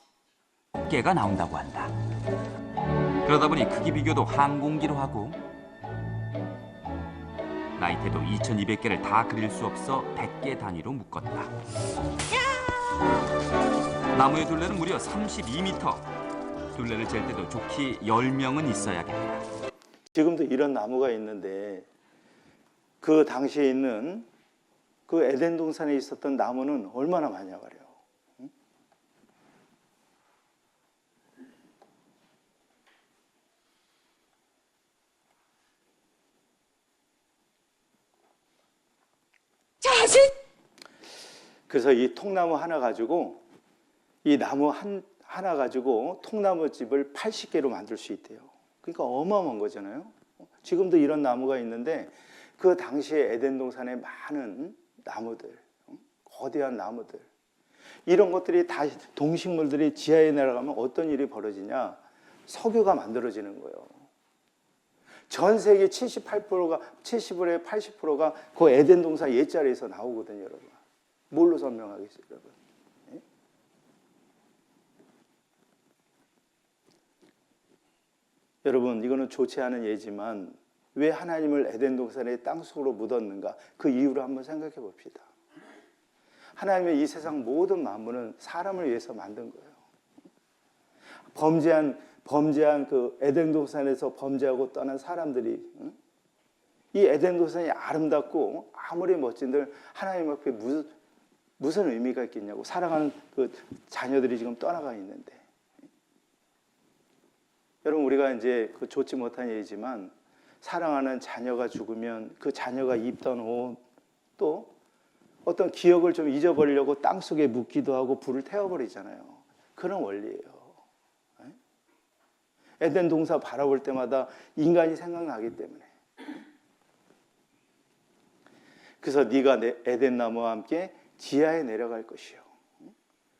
깨가 나온다고 한다. 그러다 보니 크기 비교도 항공기로 하고 나이테도 2200개를 다 그릴 수 없어 100개 단위로 묶었다. 나무의 둘레는 무려 32m. 둘레를 잴 때도 좋게 10명은 있어야겠다. 지금도 이런 나무가 있는데 그 당시에 있는 그 에덴 동산에 있었던 나무는 얼마나 많냐 말이에요. 그래서 이 통나무 하나 가지고 이 나무 하나 가지고 통나무집을 80개로 만들 수 있대요. 그러니까 어마어마한 거잖아요. 지금도 이런 나무가 있는데 그 당시에 에덴 동산에 많은 나무들, 거대한 나무들, 이런 것들이 다 동식물들이 지하에 내려가면 어떤 일이 벌어지냐? 석유가 만들어지는 거예요. 전 세계 78%가 70%에 80%가 그 에덴 동산 옛자리에서 나오거든요, 여러분. 뭘로 설명하겠어요, 여러분? 예? 여러분, 이거는 좋지 않은 예지만 왜 하나님을 에덴 동산의 땅속으로 묻었는가? 그 이유를 한번 생각해 봅시다. 하나님의 이 세상 모든 만물은 사람을 위해서 만든 거예요. 범죄한 그 에덴 동산에서 범죄하고 떠난 사람들이, 이 에덴 동산이 아름답고 아무리 멋진들 하나님 앞에 무슨 의미가 있겠냐고. 사랑하는 그 자녀들이 지금 떠나가 있는데, 여러분, 우리가 이제 그 좋지 못한 예지만 사랑하는 자녀가 죽으면 그 자녀가 입던 옷, 또 어떤 기억을 좀 잊어버리려고 땅속에 묻기도 하고 불을 태워버리잖아요. 그런 원리예요. 에덴 동산 바라볼 때마다 인간이 생각나기 때문에. 그래서 네가 에덴 나무와 함께 지하에 내려갈 것이요.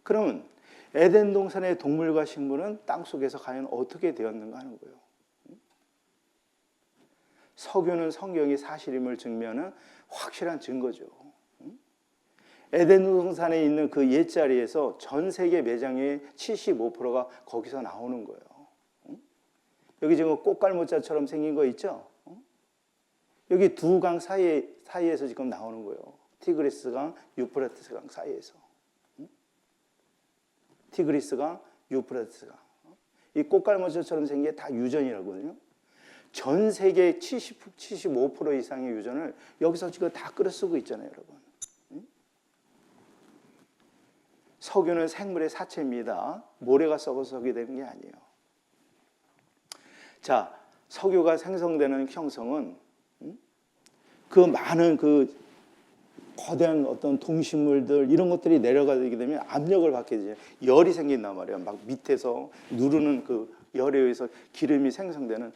그러면 에덴 동산의 동물과 식물은 땅속에서 과연 어떻게 되었는가 하는 거예요. 석유는 성경이 사실임을 증명하는 확실한 증거죠. 에덴 동산에 있는 그 옛자리에서 전 세계 매장의 75%가 거기서 나오는 거예요. 여기 지금 꽃갈무자처럼 생긴 거 있죠? 여기 두 강 사이에서 지금 나오는 거예요. 티그리스강, 유프라테스강 사이에서. 티그리스강, 유프라테스강. 이 꽃갈무자처럼 생긴 게 다 유전이라거든요. 전 세계 75% 이상의 유전을 여기서 지금 다 끌어 쓰고 있잖아요, 여러분. 석유는 생물의 사체입니다. 모래가 썩어서 석유 되는 게 아니에요. 자, 석유가 생성되는 형성은 그 많은 그 거대한 어떤 동식물들 이런 것들이 내려가게 되면 압력을 받게 되죠. 열이 생긴단 말이에요. 막 밑에서 누르는 그 열에 의해서 기름이 생성되는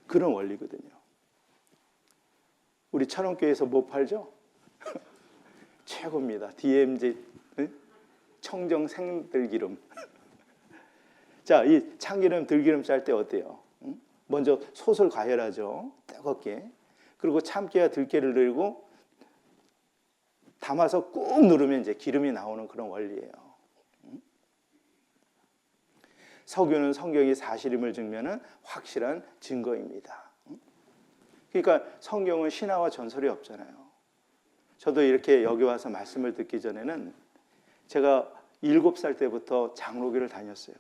그런 원리거든요. 우리 철원교회에서 뭐 팔죠? 최고입니다. DMZ 청정 생들기름. 자, 이 참기름, 들기름 짤 때 어때요? 먼저 솥을 가열하죠. 뜨겁게. 그리고 참깨와 들깨를 넣고 담아서 꾹 누르면 이제 기름이 나오는 그런 원리예요. 석유는 성경이 사실임을 증명하는 확실한 증거입니다. 그러니까 성경은 신화와 전설이 없잖아요. 저도 이렇게 여기 와서 말씀을 듣기 전에는 제가 7살 때부터 장로교를 다녔어요.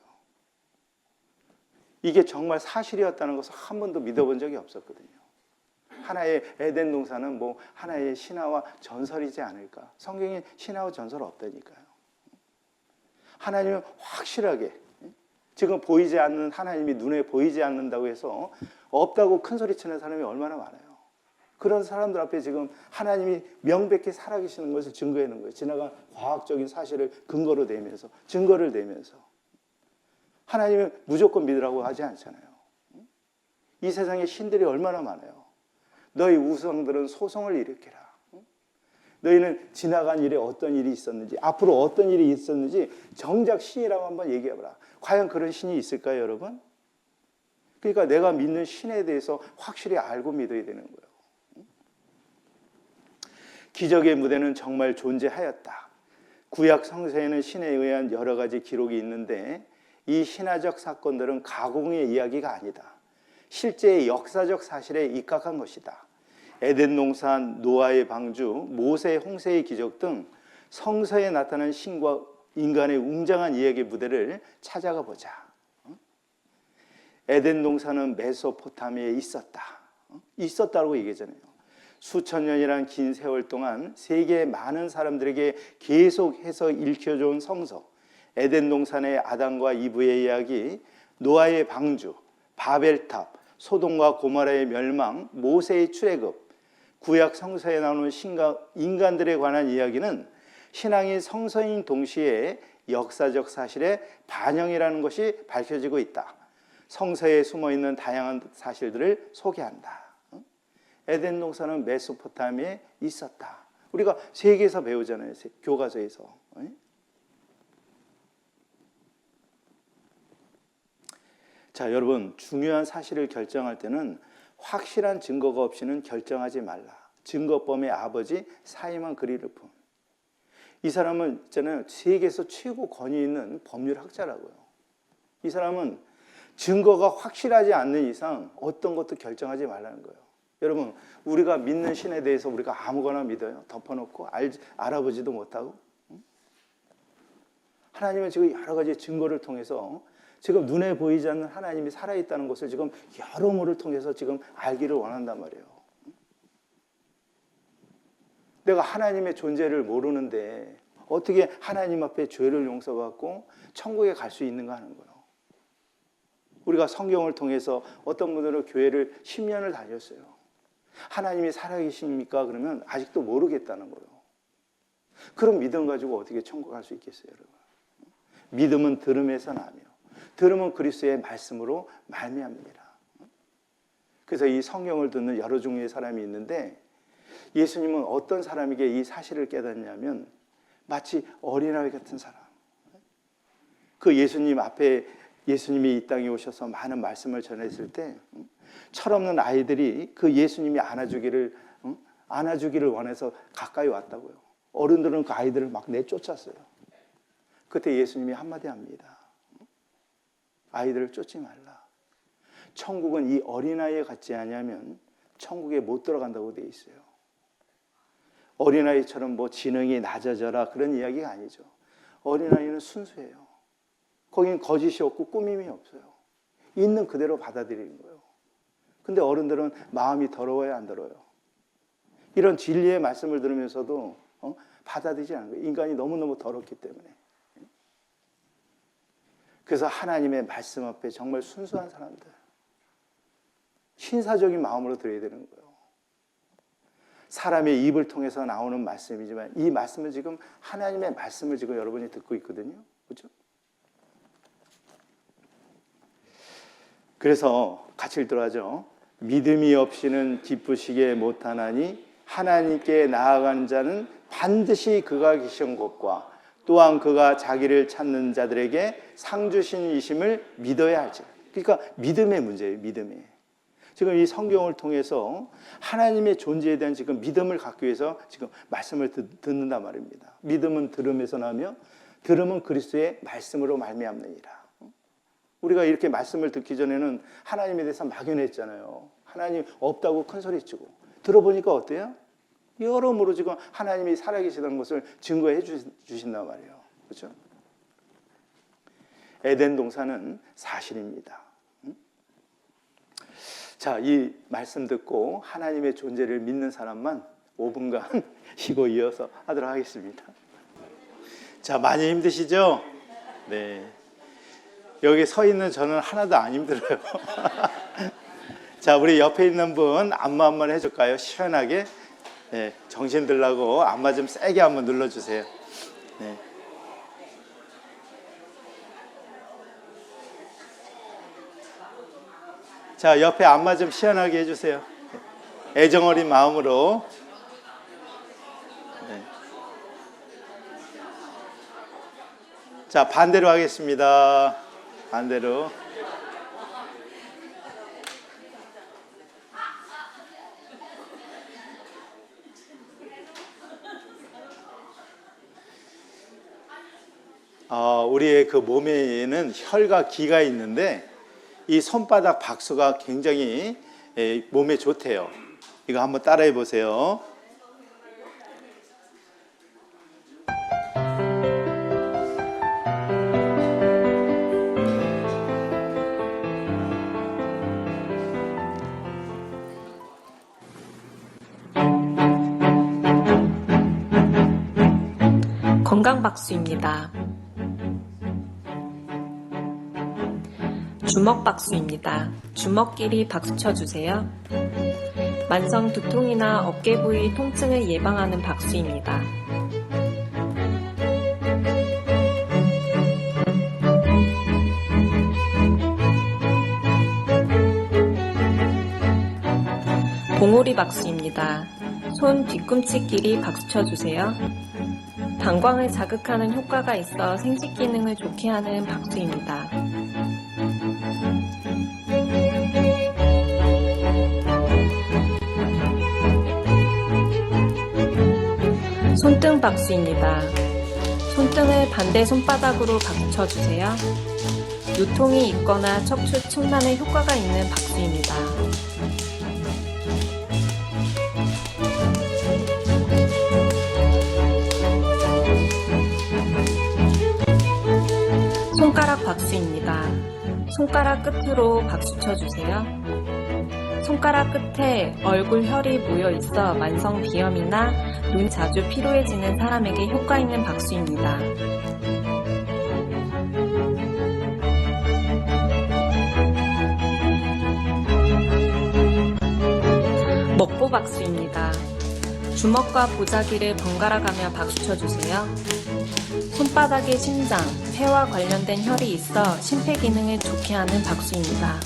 이게 정말 사실이었다는 것을 한 번도 믿어본 적이 없었거든요. 하나의 에덴 동산은 뭐 하나의 신화와 전설이지 않을까. 성경에 신화와 전설 없다니까요. 하나님은 확실하게, 지금 보이지 않는 하나님이 눈에 보이지 않는다고 해서 없다고 큰 소리 치는 사람이 얼마나 많아요. 그런 사람들 앞에 지금 하나님이 명백히 살아계시는 것을 증거해 놓은 거예요. 지나간 과학적인 사실을 근거로 대면서, 증거를 대면서. 하나님은 무조건 믿으라고 하지 않잖아요. 이 세상에 신들이 얼마나 많아요. 너희 우상들은 소송을 일으키라. 너희는 지나간 일에 어떤 일이 있었는지, 앞으로 어떤 일이 있었는지 정작 신이라고 한번 얘기해봐라. 과연 그런 신이 있을까요, 여러분? 그러니까 내가 믿는 신에 대해서 확실히 알고 믿어야 되는 거예요. 기적의 무대는 정말 존재하였다. 구약 성서에는 신에 의한 여러 가지 기록이 있는데 이 신화적 사건들은 가공의 이야기가 아니다. 실제의 역사적 사실에 입각한 것이다. 에덴 동산, 노아의 방주, 모세의 홍세의 기적 등 성서에 나타난 신과 인간의 웅장한 이야기의 무대를 찾아가 보자. 에덴 동산은 메소포타미아에 있었다고 얘기하잖아요. 수천 년이란 긴 세월 동안 세계의 많은 사람들에게 계속해서 읽혀준 성서, 에덴 동산의 아담과 이브의 이야기, 노아의 방주, 바벨탑, 소돔과 고모라의 멸망, 모세의 출애굽, 구약 성서에 나오는 신과 인간들에 관한 이야기는 신앙인 성서인 동시에 역사적 사실의 반영이라는 것이 밝혀지고 있다. 성서에 숨어있는 다양한 사실들을 소개한다. 에덴 동산은 메소포타미아에 있었다. 우리가 세계에서 배우잖아요. 교과서에서. 자, 여러분, 중요한 사실을 결정할 때는 확실한 증거가 없이는 결정하지 말라. 증거범의 아버지 사이먼 그리르프. 이 사람은 있잖아요, 세계에서 최고 권위 있는 법률학자라고요. 이 사람은 증거가 확실하지 않는 이상 어떤 것도 결정하지 말라는 거예요. 여러분, 우리가 믿는 신에 대해서 우리가 아무거나 믿어요? 덮어놓고 알아보지도 못하고? 하나님은 지금 여러 가지 증거를 통해서 지금 눈에 보이지 않는 하나님이 살아있다는 것을 지금 여러모를 통해서 지금 알기를 원한단 말이에요. 내가 하나님의 존재를 모르는데 어떻게 하나님 앞에 죄를 용서받고 천국에 갈 수 있는가 하는 거예요. 우리가 성경을 통해서 어떤 분들은 교회를 10년을 다녔어요. 하나님이 살아계십니까? 그러면 아직도 모르겠다는 거예요. 그런 믿음 가지고 어떻게 천국 갈 수 있겠어요, 여러분? 믿음은 들음에서 나며 들음은 그리스도의 말씀으로 말미암습니다. 그래서 이 성경을 듣는 여러 종류의 사람이 있는데 예수님은 어떤 사람에게 이 사실을 깨닫냐면 마치 어린아이 같은 사람. 그 예수님 앞에 예수님이 이 땅에 오셔서 많은 말씀을 전했을 때 철없는 아이들이 그 예수님이 안아주기를 원해서 가까이 왔다고요. 어른들은 그 아이들을 막 내쫓았어요. 그때 예수님이 한마디 합니다. 아이들을 쫓지 말라. 천국은 이 어린아이에 같지 않으면 천국에 못 들어간다고 돼 있어요. 어린아이처럼 뭐 지능이 낮아져라 그런 이야기가 아니죠. 어린아이는 순수해요. 거긴 거짓이 없고 꾸밈이 없어요. 있는 그대로 받아들이는 거예요. 근데 어른들은 마음이 더러워야 안 더러워요. 이런 진리의 말씀을 들으면서도 받아들이지 않는 거예요. 인간이 너무너무 더럽기 때문에. 그래서 하나님의 말씀 앞에 정말 순수한 사람들, 신사적인 마음으로 들어야 되는 거예요. 사람의 입을 통해서 나오는 말씀이지만 이 말씀은 지금 하나님의 말씀을 지금 여러분이 듣고 있거든요. 그렇죠? 그래서 같이 읽도록 하죠. 믿음이 없이는 기쁘시게 못하나니 하나님께 나아가는 자는 반드시 그가 계신 곳과 또한 그가 자기를 찾는 자들에게 상 주신 이심을 믿어야 할지. 그러니까 믿음의 문제예요. 믿음이. 지금 이 성경을 통해서 하나님의 존재에 대한 지금 믿음을 갖기 위해서 지금 말씀을 듣는단 말입니다. 믿음은 들음에서 나며 들음은 그리스도의 말씀으로 말미암느니라. 우리가 이렇게 말씀을 듣기 전에는 하나님에 대해서 막연했잖아요. 하나님 없다고 큰소리치고 들어보니까 어때요? 여러모로 지금 하나님이 살아계시다는 것을 증거해 주신단 말이에요. 그렇죠? 에덴 동산은 사실입니다. 자, 이 말씀 듣고 하나님의 존재를 믿는 사람만 5분간 쉬고 이어서 하도록 하겠습니다. 자, 많이 힘드시죠? 네. 여기 서 있는 저는 하나도 안 힘들어요. 자, 우리 옆에 있는 분 안마 한번 해줄까요? 시원하게. 네, 정신 들라고 안마 좀 세게 한번 눌러주세요. 네. 자, 옆에 안마 좀 시원하게 해주세요. 애정어린 마음으로. 네. 자, 반대로 하겠습니다. 반대로. 우리의 그 몸에는 혈과 기가 있는데 이 손바닥 박수가 굉장히 몸에 좋대요. 이거 한번 따라해 보세요. 건강박수입니다. 주먹박수입니다. 주먹끼리 박수 쳐주세요. 만성 두통이나 어깨 부위 통증을 예방하는 박수입니다. 봉오리 박수입니다. 손 뒤꿈치끼리 박수 쳐주세요. 방광을 자극하는 효과가 있어 생식 기능을 좋게 하는 박수입니다. 손등 박수입니다. 손등을 반대 손바닥으로 박수 쳐주세요. 요통이 있거나 척추 측만에 효과가 있는 박수입니다. 손가락 박수입니다. 손가락 끝으로 박수 쳐주세요. 손가락 끝에 얼굴 혈이 모여 있어 만성 비염이나 눈이 자주 피로해지는 사람에게 효과 있는 박수입니다. 먹보 박수입니다. 주먹과 보자기를 번갈아 가며 박수 쳐주세요. 손바닥에 심장, 폐와 관련된 혈이 있어 심폐 기능을 좋게 하는 박수입니다.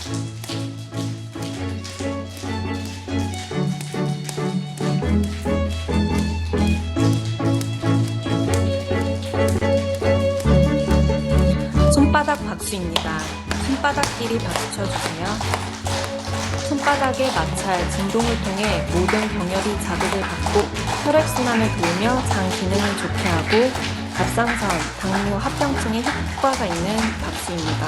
손바닥 박수입니다. 손바닥끼리 박수 쳐주세요. 손바닥의 마찰, 진동을 통해 모든 병열이 자극을 받고 혈액순환을 도우며 장 기능을 좋게 하고 갑상선, 당뇨, 합병증에 효과가 있는 박수입니다.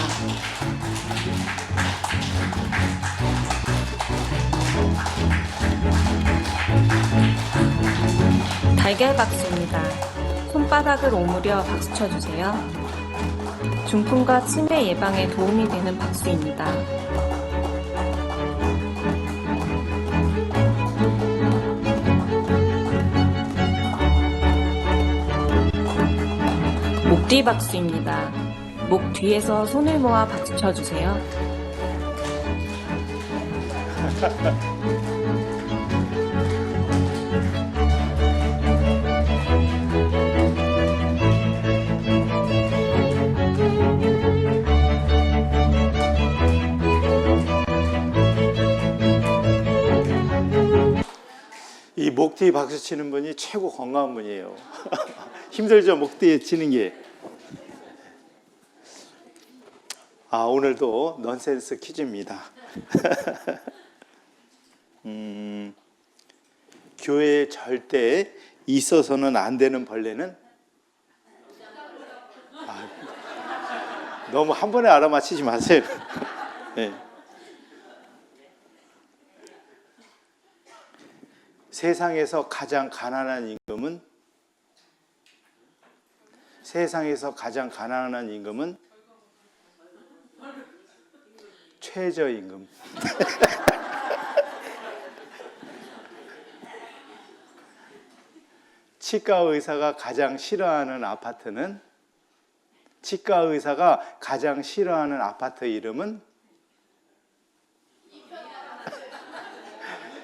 달걀 박수입니다. 손바닥을 오므려 박수 쳐주세요. 중풍과 치매 예방에 도움이 되는 박수입니다. 목 뒤 박수입니다. 목 뒤에서 손을 모아 박수 쳐주세요. 이 목 뒤 박수 치는 분이 최고 건강한 분이에요. 힘들죠, 목 뒤에 치는 게. 오늘도 넌센스 퀴즈입니다. 교회에 절대 있어서는 안 되는 벌레는? 너무 한 번에 알아맞히지 마세요. 네. 세상에서 가장 가난한 임금은? 세상에서 가장 가난한 임금은? 최저임금. 치과 의사가 가장 싫어하는 아파트는? 치과 의사가 가장 싫어하는 아파트 이름은?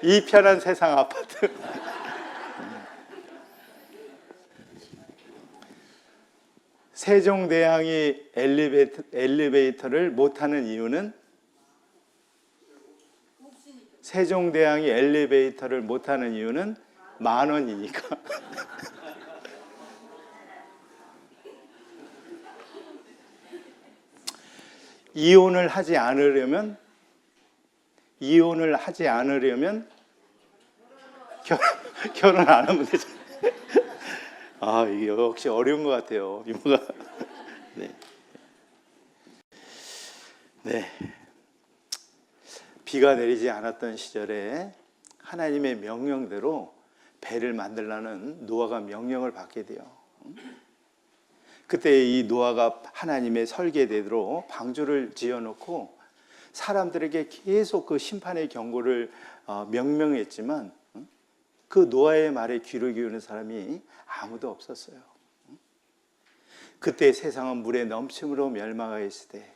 이 편한 세상 아파트. 세종대왕이 엘리베이터를 못하는 이유는? 세종대왕이 엘리베이터를 못하는 이유는 10,000원이니까. 이혼을 하지 않으려면 결혼 안 하면 되죠. 이게 역시 어려운 것 같아요. 유머가. 네. 비가 내리지 않았던 시절에 하나님의 명령대로 배를 만들라는 노아가 명령을 받게 돼요. 그때 이 노아가 하나님의 설계대로 방주를 지어놓고 사람들에게 계속 그 심판의 경고를 명명했지만 그 노아의 말에 귀를 기울이는 사람이 아무도 없었어요. 그때 세상은 물의 넘침으로 멸망하였을 때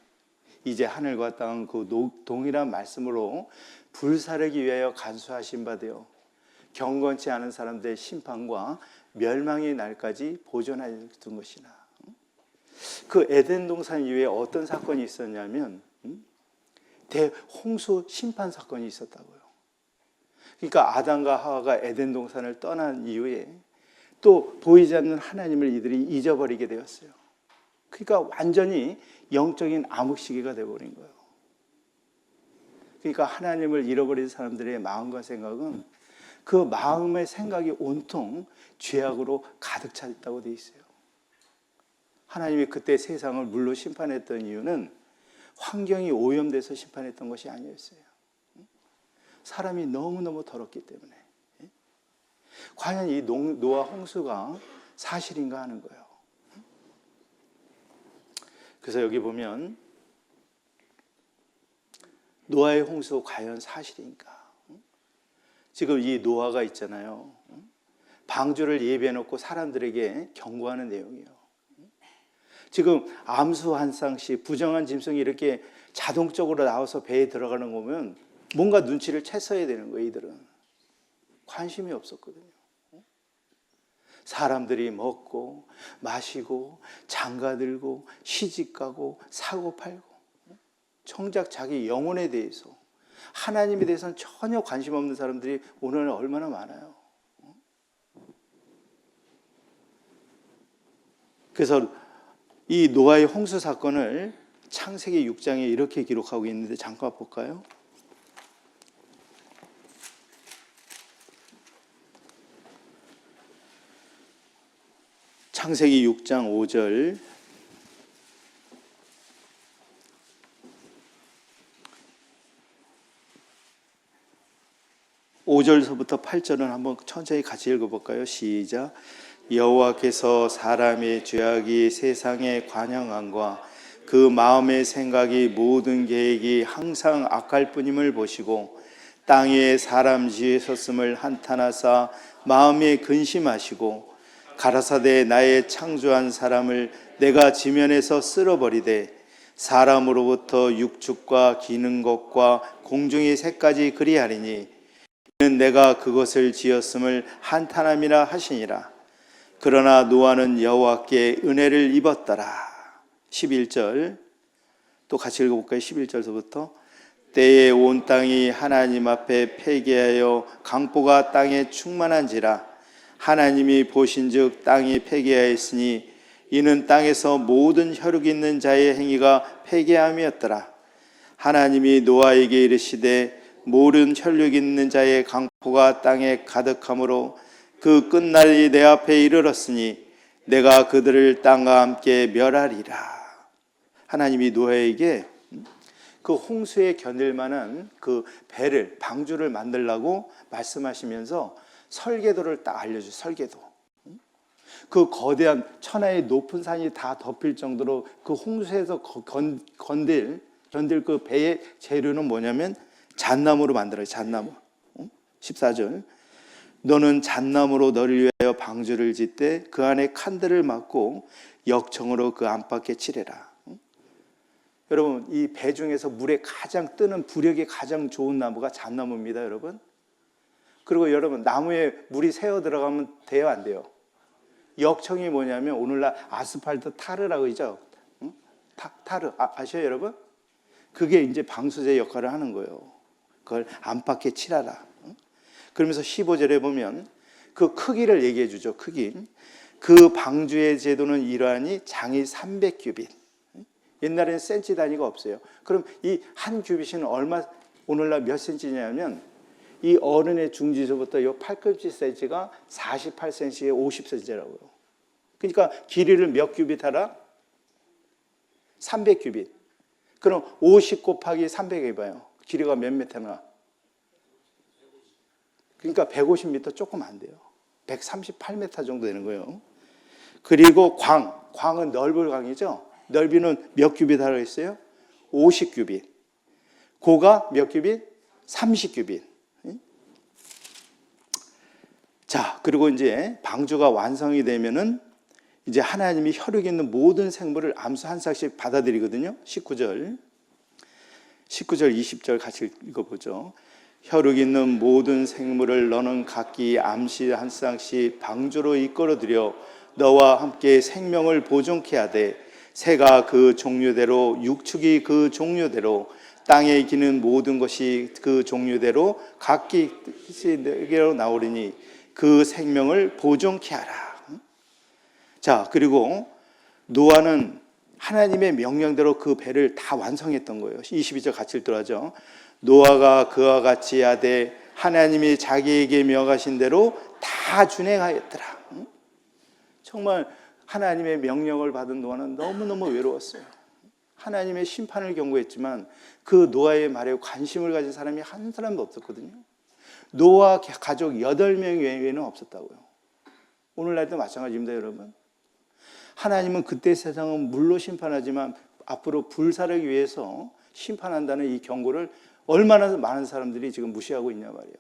이제 하늘과 땅은 그 동일한 말씀으로 불사르기 위하여 간수하신 바 되어 경건치 않은 사람들의 심판과 멸망의 날까지 보존하여 둔 것이나. 그 에덴 동산 이후에 어떤 사건이 있었냐면 대홍수 심판 사건이 있었다고요. 그러니까 아담과 하와가 에덴 동산을 떠난 이후에 또 보이지 않는 하나님을 이들이 잊어버리게 되었어요. 그러니까 완전히 영적인 암흑시기가 되어버린 거예요. 그러니까 하나님을 잃어버린 사람들의 마음과 생각은 그 마음의 생각이 온통 죄악으로 가득 차 있다고 되어 있어요. 하나님이 그때 세상을 물로 심판했던 이유는 환경이 오염돼서 심판했던 것이 아니었어요. 사람이 너무너무 더럽기 때문에. 과연 이 노아 홍수가 사실인가 하는 거예요. 그래서 여기 보면 노아의 홍수 과연 사실인가? 지금 이 노아가 있잖아요. 방주를 예비해 놓고 사람들에게 경고하는 내용이에요. 지금 암수 한 쌍씩 부정한 짐승이 이렇게 자동적으로 나와서 배에 들어가는 거 보면 뭔가 눈치를 챘어야 되는 거예요. 이들은 관심이 없었거든요. 사람들이 먹고 마시고 장가들고 시집가고 사고 팔고 정작 자기 영혼에 대해서 하나님에 대해서는 전혀 관심 없는 사람들이 오늘은 얼마나 많아요. 그래서 이 노아의 홍수 사건을 창세기 6장에 이렇게 기록하고 있는데 잠깐 볼까요? 창세기 6장 5절 (5절서부터) 8절은 한번 천천히 같이 읽어볼까요? 시작. 여호와께서 사람의 죄악이 세상에 관영함과 그 마음의 생각이 모든 계획이 항상 악할 뿐임을 보시고 땅 위에 사람 지으셨음을 한탄하사 마음에 근심하시고 가라사대 나의 창조한 사람을 내가 지면에서 쓸어버리되 사람으로부터 육축과 기는 것과 공중의 새까지 그리하리니 이는 내가 그것을 지었음을 한탄함이라 하시니라. 그러나 노아는 여호와께 은혜를 입었더라. 11절 또 같이 읽어볼까요? 11절서부터 때에 온 땅이 하나님 앞에 폐기하여 강포가 땅에 충만한지라. 하나님이 보신즉 땅이 폐기하였으니 이는 땅에서 모든 혈육 있는 자의 행위가 폐기함이었더라. 하나님이 노아에게 이르시되 모든 혈육 있는 자의 강포가 땅에 가득함으로 그 끝날이 내 앞에 이르렀으니 내가 그들을 땅과 함께 멸하리라. 하나님이 노아에게 그 홍수에 견딜 만한 그 배를 방주를 만들라고 말씀하시면서 설계도를 딱 알려줘요. 설계도. 그 거대한 천하의 높은 산이 다 덮일 정도로 그 홍수에서 견딜 그 배의 재료는 뭐냐면 잣나무로 만들어요. 잣나무. 14절. 너는 잣나무로 너를 위하여 방주를 짓되 그 안에 칸들을 막고 역청으로 그 안팎에 칠해라. 여러분, 이 배 중에서 물에 가장 뜨는 부력이 가장 좋은 나무가 잣나무입니다, 여러분. 그리고 여러분, 나무에 물이 새어 들어가면 돼요, 안 돼요? 역청이 뭐냐면 오늘날 아스팔트 타르라고 있죠. 타르 아셔요, 여러분? 그게 이제 방수제 역할을 하는 거예요. 그걸 안팎에 칠하라. 그러면서 15절에 보면 그 크기를 얘기해 주죠. 크기. 그 방주의 제도는 이러하니 장이 300규빗. 옛날에는 센치 단위가 없어요. 그럼 이 한 규빗은 얼마, 오늘날 몇 센치냐면 이 어른의 중지서부터 이 팔꿈치 센치가 48cm에 50cm라고요. 그러니까 길이를 몇 규빗 하라? 300규빗. 그럼 50 곱하기 300 해봐요. 길이가 몇 미터나? 그러니까 150m 조금 안 돼요. 138m 정도 되는 거예요. 그리고 광은 넓을 광이죠. 넓이는 몇 규빗 하라고 했어요? 50규빗. 고가 몇 규빗? 30규빗. 자, 그리고 이제 방주가 완성이 되면은 이제 하나님이 혈육 있는 모든 생물을 암수 한 쌍씩 받아들이거든요. 19절, 20절 같이 읽어보죠. 혈육 있는 모든 생물을 너는 각기 암시 한 쌍씩 방주로 이끌어들여 너와 함께 생명을 보존케 하되 새가 그 종류대로 육축이 그 종류대로 땅에 기는 모든 것이 그 종류대로 각기 내게로 나오리니 그 생명을 보존케 하라. 자, 그리고 노아는 하나님의 명령대로 그 배를 다 완성했던 거예요. 22절 같이 읽도록 하죠. 노아가 그와 같이 하되 하나님이 자기에게 명하신 대로 다 준행하였더라. 정말 하나님의 명령을 받은 노아는 너무너무 외로웠어요. 하나님의 심판을 경고했지만 그 노아의 말에 관심을 가진 사람이 한 사람도 없었거든요. 노아 가족 8명 외에는 없었다고요. 오늘날도 마찬가지입니다, 여러분. 하나님은 그때 세상은 물로 심판하지만 앞으로 불사르기 위해서 심판한다는 이 경고를 얼마나 많은 사람들이 지금 무시하고 있냐 말이에요.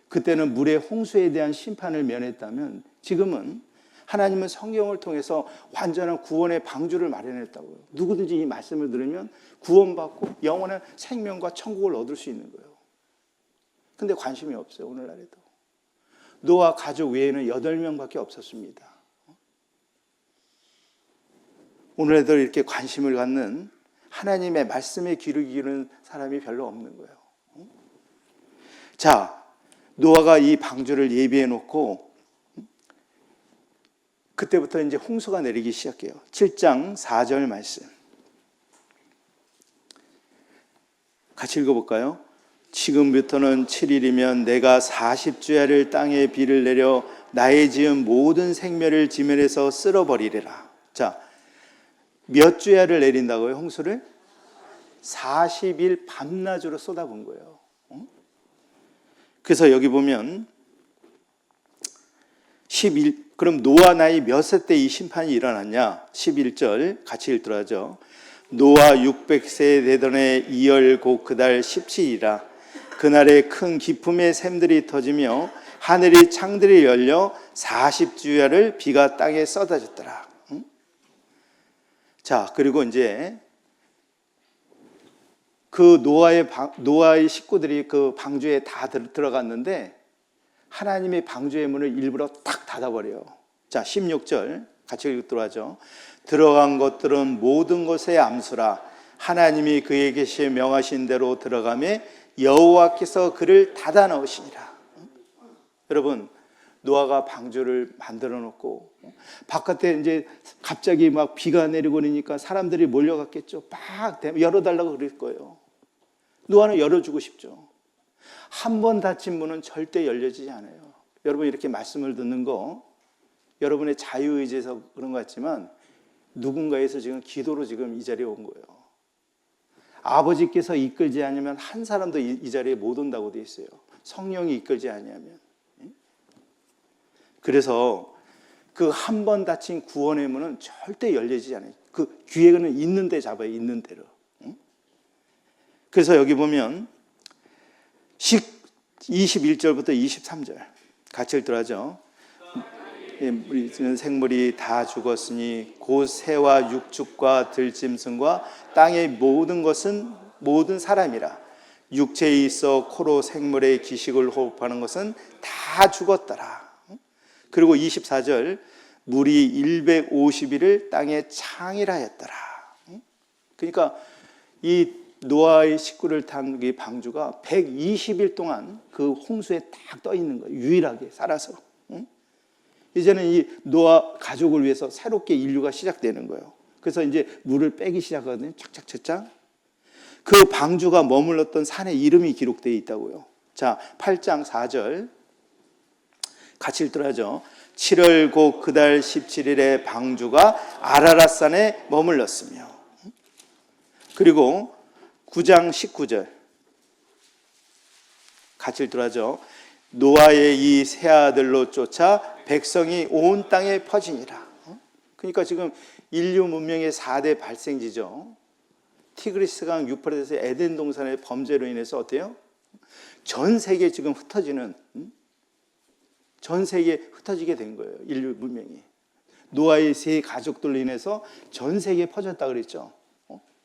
그때는 물의 홍수에 대한 심판을 면했다면 지금은 하나님은 성경을 통해서 완전한 구원의 방주를 마련했다고요. 누구든지 이 말씀을 들으면 구원받고 영원한 생명과 천국을 얻을 수 있는 거예요. 근데 관심이 없어요, 오늘날에도. 노아 가족 외에는 8명밖에 없었습니다. 오늘날에도 이렇게 관심을 갖는 하나님의 말씀에 귀를 기울이는 사람이 별로 없는 거예요. 자, 노아가 이 방주를 예비해 놓고 그때부터 이제 홍수가 내리기 시작해요. 7장 4절 말씀. 같이 읽어볼까요? 지금부터는 7일이면 내가 40주야를 땅에 비를 내려 나의 지은 모든 생멸을 지면에서 쓸어버리리라. 자, 몇 주야를 내린다고요, 홍수를? 40일 밤낮으로 쏟아본 거예요. 그래서 여기 보면 11, 그럼 노아 나이 몇 세 때 이 심판이 일어났냐? 11절 같이 읽도록 하죠. 노아 600세 되던 해 2월 곧 그달 17일이라. 그날에 큰 기품의 샘들이 터지며 하늘이 창들이 열려 40주야를 비가 땅에 쏟아졌더라. 자, 그리고 이제 그 노아의 식구들이 그 방주에 다 들어갔는데 하나님의 방주의 문을 일부러 딱 닫아버려요. 자, 16절 같이 읽도록 하죠. 들어간 것들은 모든 것의 암수라. 하나님이 그에게 명하신 대로 들어가매 여호와께서 그를 닫아 넣으시니라. 여러분, 노아가 방주를 만들어 놓고 바깥에 이제 갑자기 막 비가 내리고 그러니까 사람들이 몰려갔겠죠. 막 열어달라고 그럴 거예요. 노아는 열어주고 싶죠. 한 번 닫힌 문은 절대 열려지지 않아요. 여러분, 이렇게 말씀을 듣는 거 여러분의 자유의지에서 그런 것 같지만 누군가에서 지금 기도로 지금 이 자리에 온 거예요. 아버지께서 이끌지 않으면 한 사람도 이 자리에 못 온다고 돼 있어요. 성령이 이끌지 않으면. 그래서 그 한 번 닫힌 구원의 문은 절대 열리지 않아요. 그 기회는 있는 데 잡아요. 있는 대로. 그래서 여기 보면 21절부터 23절 같이 읽도록 하죠. 생물이 다 죽었으니 곧 새와 육축과 들짐승과 땅의 모든 것은 모든 사람이라. 육체에 있어 코로 생물의 기식을 호흡하는 것은 다 죽었더라. 그리고 24절 물이 150일을 땅에 창일하였더라. 그러니까 이 노아의 식구를 탄 이 방주가 120일 동안 그 홍수에 딱 떠 있는 거예요. 유일하게 살아서. 이제는 이 노아 가족을 위해서 새롭게 인류가 시작되는 거예요. 그래서 이제 물을 빼기 시작하거든요. 착착착착. 그 방주가 머물렀던 산의 이름이 기록되어 있다고요. 자, 8장 4절 같이 읽도록 하죠. 7월 곧 그달 17일에 방주가 아라랏산에 머물렀으며. 그리고 9장 19절 같이 읽도록 하죠. 노아의 이 세 아들로 쫓아 백성이 온 땅에 퍼지니라. 그러니까 지금 인류 문명의 4대 발생지죠. 티그리스강 유프라테스 에덴 동산의 범죄로 인해서 어때요? 전 세계에 지금 흩어지는, 전 세계에 흩어지게 된 거예요. 인류 문명이. 노아의 세 가족들로 인해서 전 세계에 퍼졌다 그랬죠.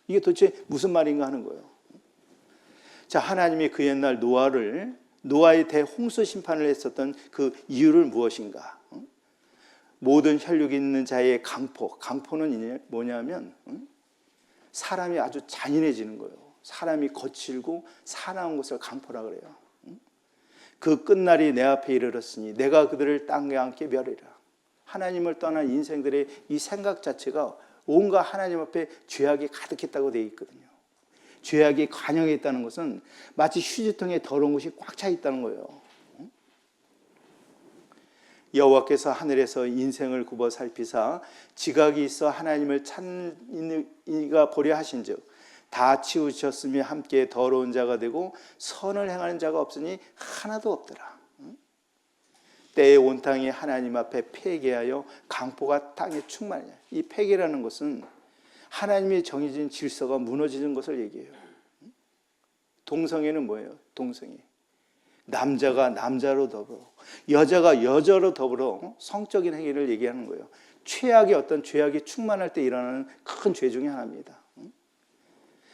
이게 도대체 무슨 말인가 하는 거예요. 자, 하나님이 그 옛날 노아의 대홍수 심판을 했었던 그 이유를 무엇인가? 모든 혈육이 있는 자의 강포는 뭐냐면 사람이 아주 잔인해지는 거예요. 사람이 거칠고 사나운 것을 강포라 그래요. 그 끝날이 내 앞에 이르렀으니 내가 그들을 땅에 함께 멸하리라. 하나님을 떠난 인생들의 이 생각 자체가 온갖 하나님 앞에 죄악이 가득했다고 되어 있거든요. 죄악이 관영해 있다는 것은 마치 휴지통에 더러운 것이 꽉 차 있다는 거예요. 여호와께서 하늘에서 인생을 굽어 살피사 지각이 있어 하나님을 찾는 이가 보려 하신즉 다 치우셨으며 함께 더러운 자가 되고 선을 행하는 자가 없으니 하나도 없더라. 때에 온 땅이 하나님 앞에 폐개하여 강포가 땅에 충만하냐. 이 폐개라는 것은 하나님이 정해진 질서가 무너지는 것을 얘기해요. 동성애는 뭐예요? 동성애. 남자가 남자로 더불어, 여자가 여자로 더불어 성적인 행위를 얘기하는 거예요. 최악의 어떤 죄악이 충만할 때 일어나는 큰 죄 중에 하나입니다.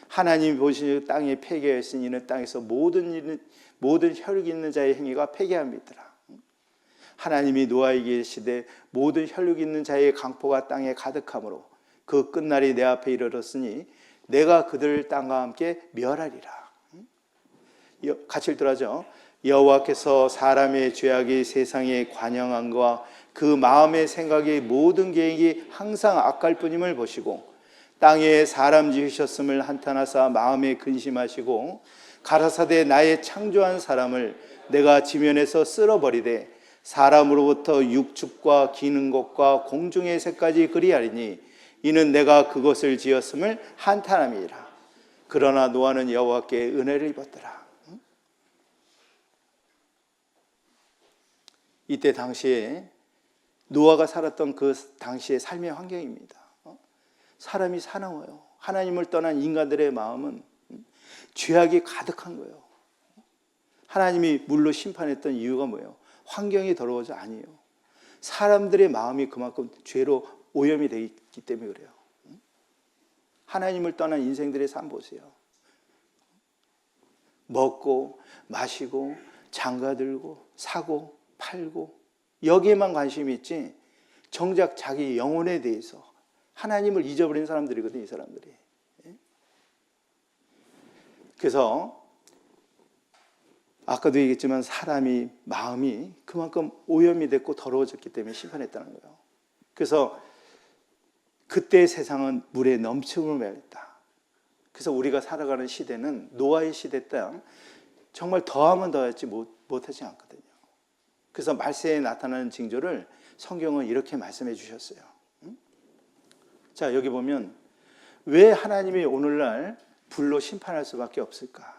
하나님이 보시니 땅에 폐개하였으니 이는 땅에서 모든 혈육 있는 자의 행위가 폐개함이더라. 하나님이 노아에게 이르시되 모든 혈육 있는 자의 강포가 땅에 가득하므로 그 끝날이 내 앞에 이르렀으니 내가 그들을 땅과 함께 멸하리라. 같이 읽도록 하죠. 여호와께서 사람의 죄악이 세상에 관영한과 그 마음의 생각이 모든 계획이 항상 악할 뿐임을 보시고 땅에 사람 지으셨음을 한탄하사 마음에 근심하시고 가라사대 나의 창조한 사람을 내가 지면에서 쓸어버리되 사람으로부터 육축과 기는 것과 공중의 새까지 그리하리니 이는 내가 그것을 지었음을 한탄함이라. 그러나 노아는 여호와께 은혜를 입었더라. 이때 당시에 노아가 살았던 그 당시의 삶의 환경입니다. 사람이 사나워요. 하나님을 떠난 인간들의 마음은 죄악이 가득한 거예요. 하나님이 물로 심판했던 이유가 뭐예요? 환경이 더러워져? 아니에요. 사람들의 마음이 그만큼 죄로 오염이 되어 있기 때문에 그래요. 하나님을 떠난 인생들의 삶 보세요. 먹고 마시고 장가들고 사고 팔고 여기에만 관심이 있지 정작 자기 영혼에 대해서 하나님을 잊어버린 사람들이거든요. 이 사람들이. 그래서 아까도 얘기했지만 사람이 마음이 그만큼 오염이 됐고 더러워졌기 때문에 심판했다는 거예요. 그래서 그때 세상은 물에 넘침을 매였다. 그래서 우리가 살아가는 시대는 노아의 시대 때 정말 더하면 더했지 못하지 않거든요. 그래서 말세에 나타나는 징조를 성경은 이렇게 말씀해 주셨어요. 자, 여기 보면 왜 하나님이 오늘날 불로 심판할 수밖에 없을까?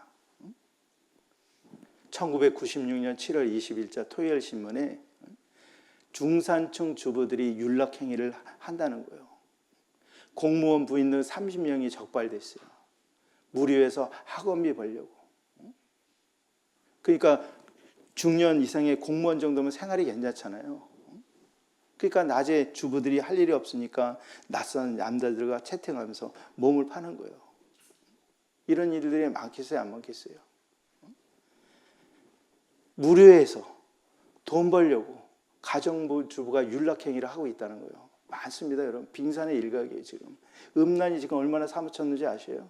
1996년 7월 20일자 토요일 신문에 중산층 주부들이 윤락행위를 한다는 거예요. 공무원 부인들 30명이 적발됐어요. 무료해서 학원비 벌려고. 그러니까 중년 이상의 공무원 정도면 생활이 괜찮잖아요. 그러니까 낮에 주부들이 할 일이 없으니까 낯선 남자들과 채팅하면서 몸을 파는 거예요. 이런 일들이 많겠어요? 안 많겠어요? 무료해서 돈 벌려고 가정주부가 윤락행위를 하고 있다는 거예요. 많습니다, 여러분. 빙산의 일각이에요, 지금. 음란이 지금 얼마나 사무쳤는지 아세요?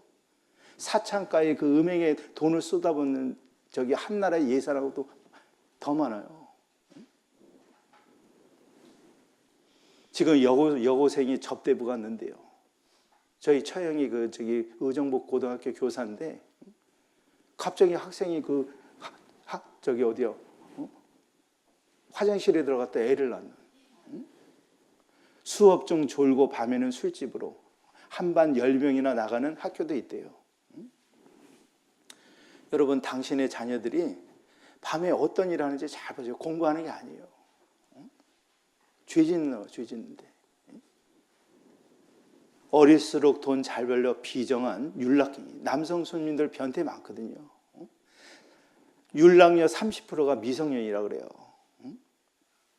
사창가에 그 음행에 돈을 쏟아붓는 저기 한 나라의 예산하고도 더 많아요. 지금 여고생이 접대부 갔는데요. 저희 처형이 저기 의정부 고등학교 교사인데 갑자기 학생이 저기 어디요? 화장실에 들어갔다 애를 낳는. 수업 중 졸고 밤에는 술집으로 한반 10명이나 나가는 학교도 있대요. 여러분, 당신의 자녀들이 밤에 어떤 일을 하는지 잘 보세요. 공부하는 게 아니에요. 죄 짓는데. 어릴수록 돈 잘 벌려 비정한 윤락행위. 남성 손님들 변태 많거든요. 윤락녀 30%가 미성년이라 그래요.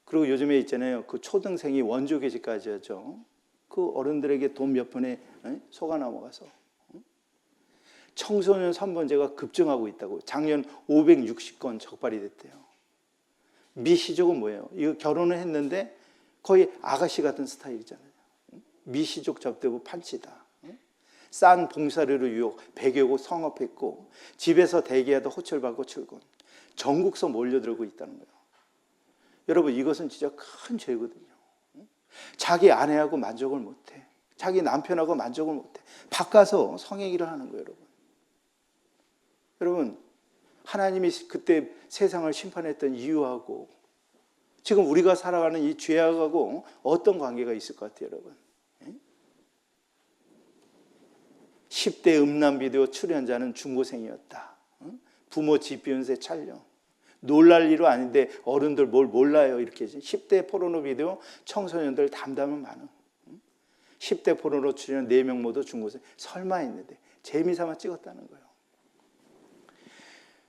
그리고 요즘에 있잖아요. 그 초등생이 원조교직까지 하죠. 그 어른들에게 돈 몇 푼에 속아 넘어가서. 청소년 선본제가 급증하고 있다고. 작년 560건 적발이 됐대요. 미시족은 뭐예요? 이거 결혼을 했는데 거의 아가씨 같은 스타일이잖아요. 미시족 접대부 판치다. 싼 봉사료로 유혹, 100여 곳 성업했고 집에서 대기하다 호출받고 출근. 전국서 몰려들고 있다는 거예요. 여러분, 이것은 진짜 큰 죄거든요. 자기 아내하고 만족을 못해. 자기 남편하고 만족을 못해. 바꿔서 성행위를 하는 거예요, 여러분. 여러분, 하나님이 그때 세상을 심판했던 이유하고 지금 우리가 살아가는 이 죄악하고 어떤 관계가 있을 것 같아요, 여러분? 10대 음란 비디오 출연자는 중고생이었다. 부모 집 비운세 촬영. 놀랄 일은 아닌데 어른들 뭘 몰라요. 이렇게 10대 포르노 비디오 청소년들 담담은 많은. 10대 포르노 출연 4명 모두 중고생. 설마 했는데 재미삼아 찍었다는 거예요.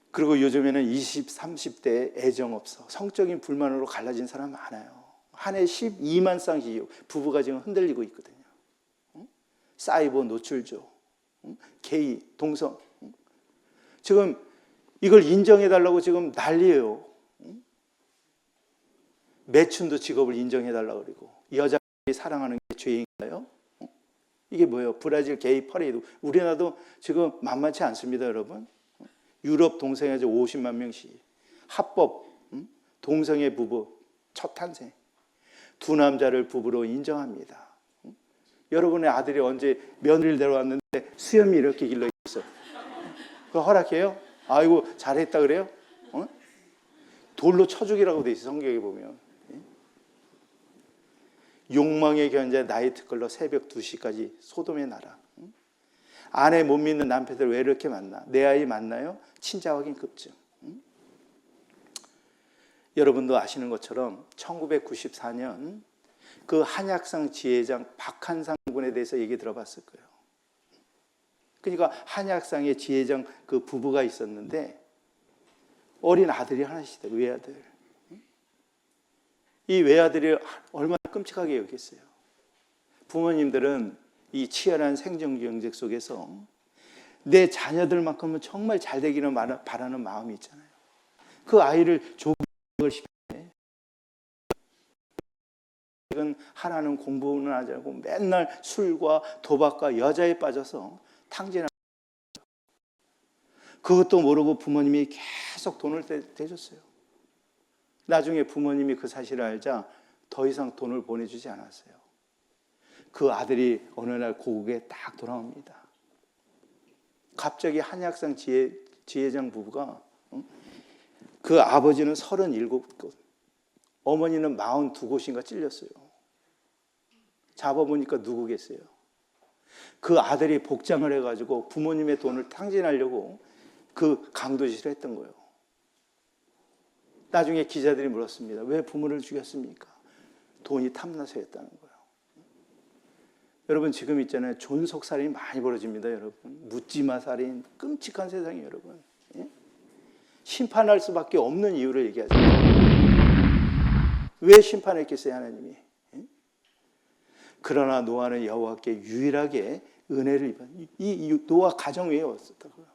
그리고 요즘에는 20, 30대 애정 없어. 성적인 불만으로 갈라진 사람 많아요. 한 해 12만 쌍씩 부부가 지금 흔들리고 있거든요. 사이버 노출조, 게이, 동성. 지금 이걸 인정해달라고 지금 난리예요. 매춘도 직업을 인정해달라고 그러고 여자들이 사랑하는 게 죄인가요? 이게 뭐예요? 브라질 게이 퍼레이드. 우리나라도 지금 만만치 않습니다, 여러분. 유럽 동성애자 50만 명씩 합법 동성애 부부 첫 탄생. 두 남자를 부부로 인정합니다. 여러분의 아들이 언제 며느리를 데려왔는데 수염이 이렇게 길러 있어. 그거 허락해요? 아이고 잘했다 그래요? 돌로 쳐 죽이라고 돼 있어, 성경에 보면. 욕망의 견제 나이트클럽 새벽 2시까지 소돔의 나라. 아내 못 믿는 남편들 왜 이렇게 만나? 내 아이 만나요? 친자 확인 급증. 여러분도 아시는 것처럼 1994년 그 한약상 지회장 박한상 군에 대해서 얘기 들어봤을 거예요. 그러니까 한약상의 지회장 그 부부가 있었는데 어린 아들이 하나씩 있어요. 외아들. 이 외아들이 얼마나 끔찍하게 여겼어요. 부모님들은 이 치열한 생존 경쟁 속에서 내 자녀들만큼은 정말 잘 되기를 바라는 마음이 있잖아요. 그 아이를 조국을 시키네. 하나는 공부는 하지 않고 맨날 술과 도박과 여자에 빠져서 탕진하는 거예요. 그것도 모르고 부모님이 계속 돈을 대줬어요. 나중에 부모님이 그 사실을 알자 더 이상 돈을 보내주지 않았어요. 그 아들이 어느 날 고국에 딱 돌아옵니다. 갑자기 한약상 지회장 부부가 그 아버지는 37곳, 어머니는 42곳인가 찔렸어요. 잡아보니까 누구겠어요? 그 아들이 복장을 해가지고 부모님의 돈을 탕진하려고 그 강도짓을 했던 거예요. 나중에 기자들이 물었습니다. 왜 부모를 죽였습니까? 돈이 탐나서 했다는 거예요. 여러분 지금 있잖아요. 존속살인이 많이 벌어집니다. 여러분. 묻지마 살인. 끔찍한 세상이에요. 여러분. 예? 심판할 수밖에 없는 이유를 얘기하죠. 왜 심판했겠어요? 하나님이. 예? 그러나 노아는 여호와께 유일하게 은혜를 입은 이 노아 가정 외에 없었다고요.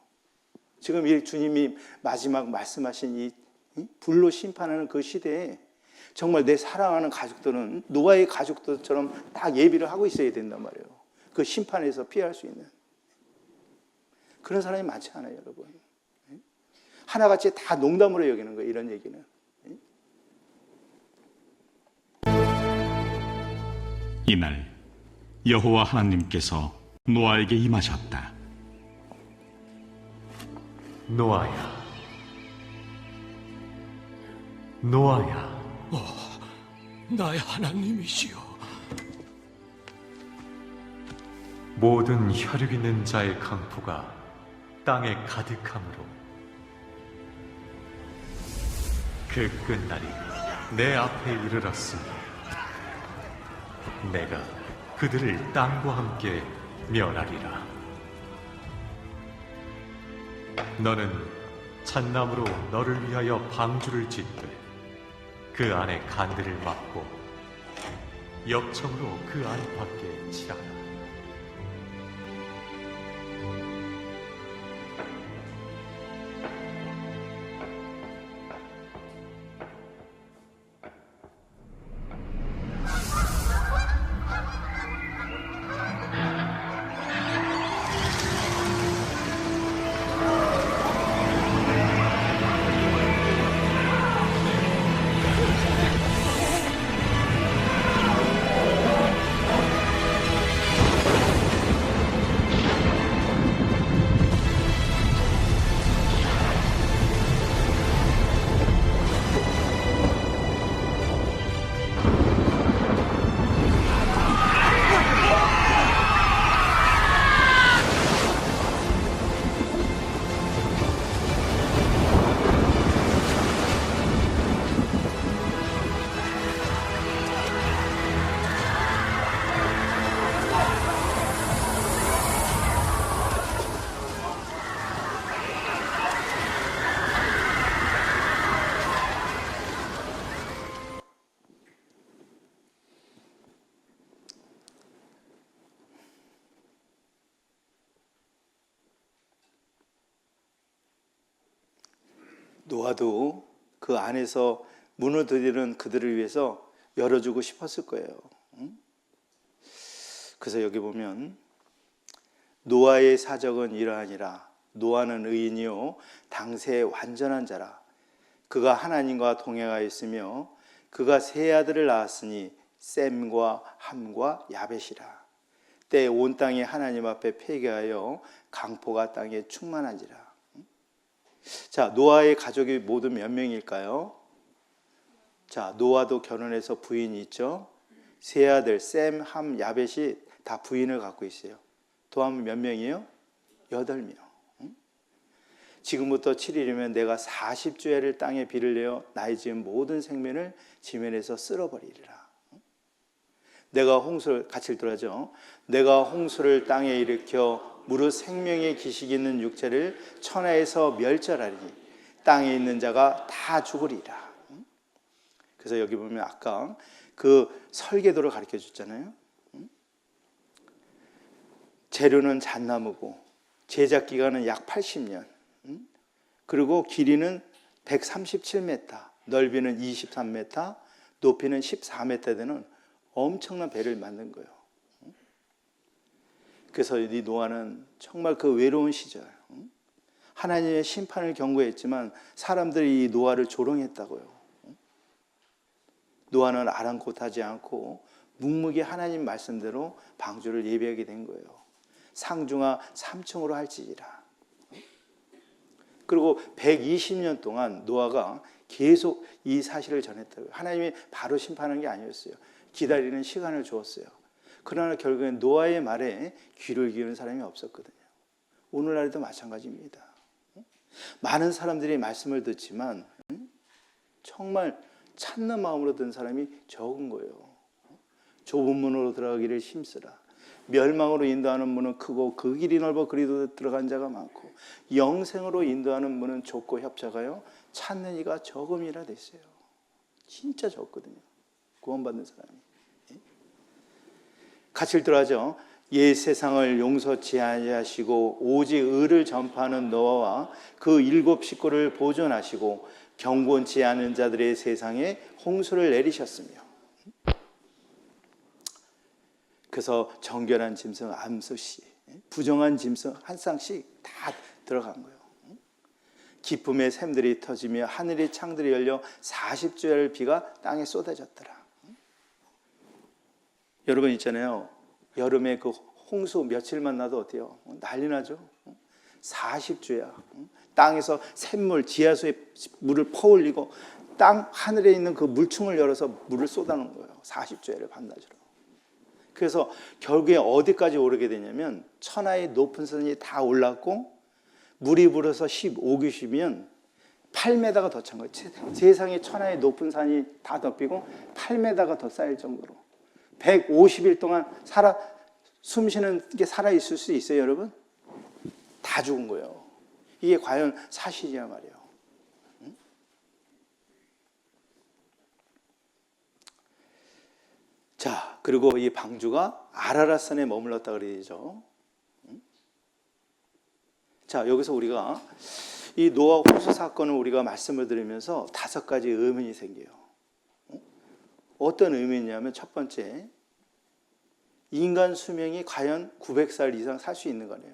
지금 이 주님이 마지막 말씀하신 이 불로 심판하는 그 시대에 정말 내 사랑하는 가족들은 노아의 가족들처럼 딱 예비를 하고 있어야 된단 말이에요. 그 심판에서 피할 수 있는. 그런 사람이 많지 않아요, 여러분. 하나같이 다 농담으로 여기는 거예요, 이런 얘기는. 이날 여호와 하나님께서 노아에게 임하셨다. 노아야, 노아야. 나의 하나님이시여. 모든 혈육 있는 자의 강포가 땅에 가득함으로 그 끝날이 내 앞에 이르렀으니 내가 그들을 땅과 함께 멸하리라. 너는 잣나무로 너를 위하여 방주를 짓되 그 안에 간들을 막고 역청으로 그 안팎에 칠하라. 노아도 그 안에서 무너뜨리는 그들을 위해서 열어주고 싶었을 거예요. 그래서 여기 보면 노아의 사적은 이러하니라. 노아는 의인이요 당세의 완전한 자라. 그가 하나님과 동행하였으며 그가 세 아들을 낳았으니 셈과 함과 야벳이라. 때에 온 땅이 하나님 앞에 폐개하여 강포가 땅에 충만한지라. 자, 노아의 가족이 모두 몇 명일까요? 자, 노아도 결혼해서 부인이 있죠. 세 아들 셈, 함, 야벳이 다 부인을 갖고 있어요. 더하면 몇 명이에요? 8명. 지금부터 7일이면 내가 40주야를 땅에 비를 내어 나의 지은 모든 생명을 지면에서 쓸어버리리라. 내가 홍수를 같이 읽더라죠. 내가 홍수를 땅에 일으켜 무릇 생명의 기식이 있는 육체를 천하에서 멸절하리니 땅에 있는 자가 다 죽으리라. 그래서 여기 보면 아까 그 설계도를 가르쳐 줬잖아요. 재료는 잣나무고 제작 기간은 약 80년, 그리고 길이는 137m, 넓이는 23m, 높이는 14m 되는 엄청난 배를 만든 거예요. 그래서 이 노아는 정말 그 외로운 시절, 하나님의 심판을 경고했지만 사람들이 이 노아를 조롱했다고요. 노아는 아랑곳하지 않고 묵묵히 하나님 말씀대로 방주를 예비하게 된 거예요. 상중하 3층으로 할지니라. 그리고 120년 동안 노아가 계속 이 사실을 전했다고요. 하나님이 바로 심판한 게 아니었어요. 기다리는 시간을 주었어요. 그러나 결국엔 노아의 말에 귀를 기울이는 사람이 없었거든요. 오늘날에도 마찬가지입니다. 많은 사람들이 말씀을 듣지만 정말 찾는 마음으로 든 사람이 적은 거예요. 좁은 문으로 들어가기를 힘쓰라. 멸망으로 인도하는 문은 크고 그 길이 넓어 그리도 들어간 자가 많고 영생으로 인도하는 문은 좁고 협착하여 찾는 이가 적음이라 됐어요. 진짜 적거든요. 구원받는 사람이. 같이 읽더라죠. 옛 세상을 용서치 아니하시고 오직 의를 전파하는 노아와 그 7 식구를 보존하시고 경건치 않은 자들의 세상에 홍수를 내리셨으며. 그래서 정결한 짐승 암수씨, 부정한 짐승 한 쌍씩 다 들어간 거예요. 기쁨의 샘들이 터지며 하늘의 창들이 열려 40주야를 비가 땅에 쏟아졌더라. 여러분 있잖아요. 여름에 그 홍수 며칠만 나도 어때요? 난리 나죠? 40주야. 땅에서 샘물, 지하수에 물을 퍼올리고 땅 하늘에 있는 그 물충을 열어서 물을 쏟아놓은 거예요. 40주야를 반나절로. 그래서 결국에 어디까지 오르게 되냐면 천하의 높은 산이 다 올랐고 물이 불어서 15규시면 8m가 더 찬 거예요. 세상에 천하의 높은 산이 다 덮이고 8m가 더 쌓일 정도로 150일 동안 숨 쉬는 게 살아있을 수 있어요, 여러분? 다 죽은 거예요. 이게 과연 사실이냐 말이에요. 자, 그리고 이 방주가 아라랏산에 머물렀다 그러죠. 자, 여기서 우리가 이 노아 홍수 사건을 우리가 말씀을 드리면서 5가지 의문이 생겨요. 어떤 의문이냐면 첫 번째, 인간 수명이 과연 900살 이상 살 수 있는 거네요.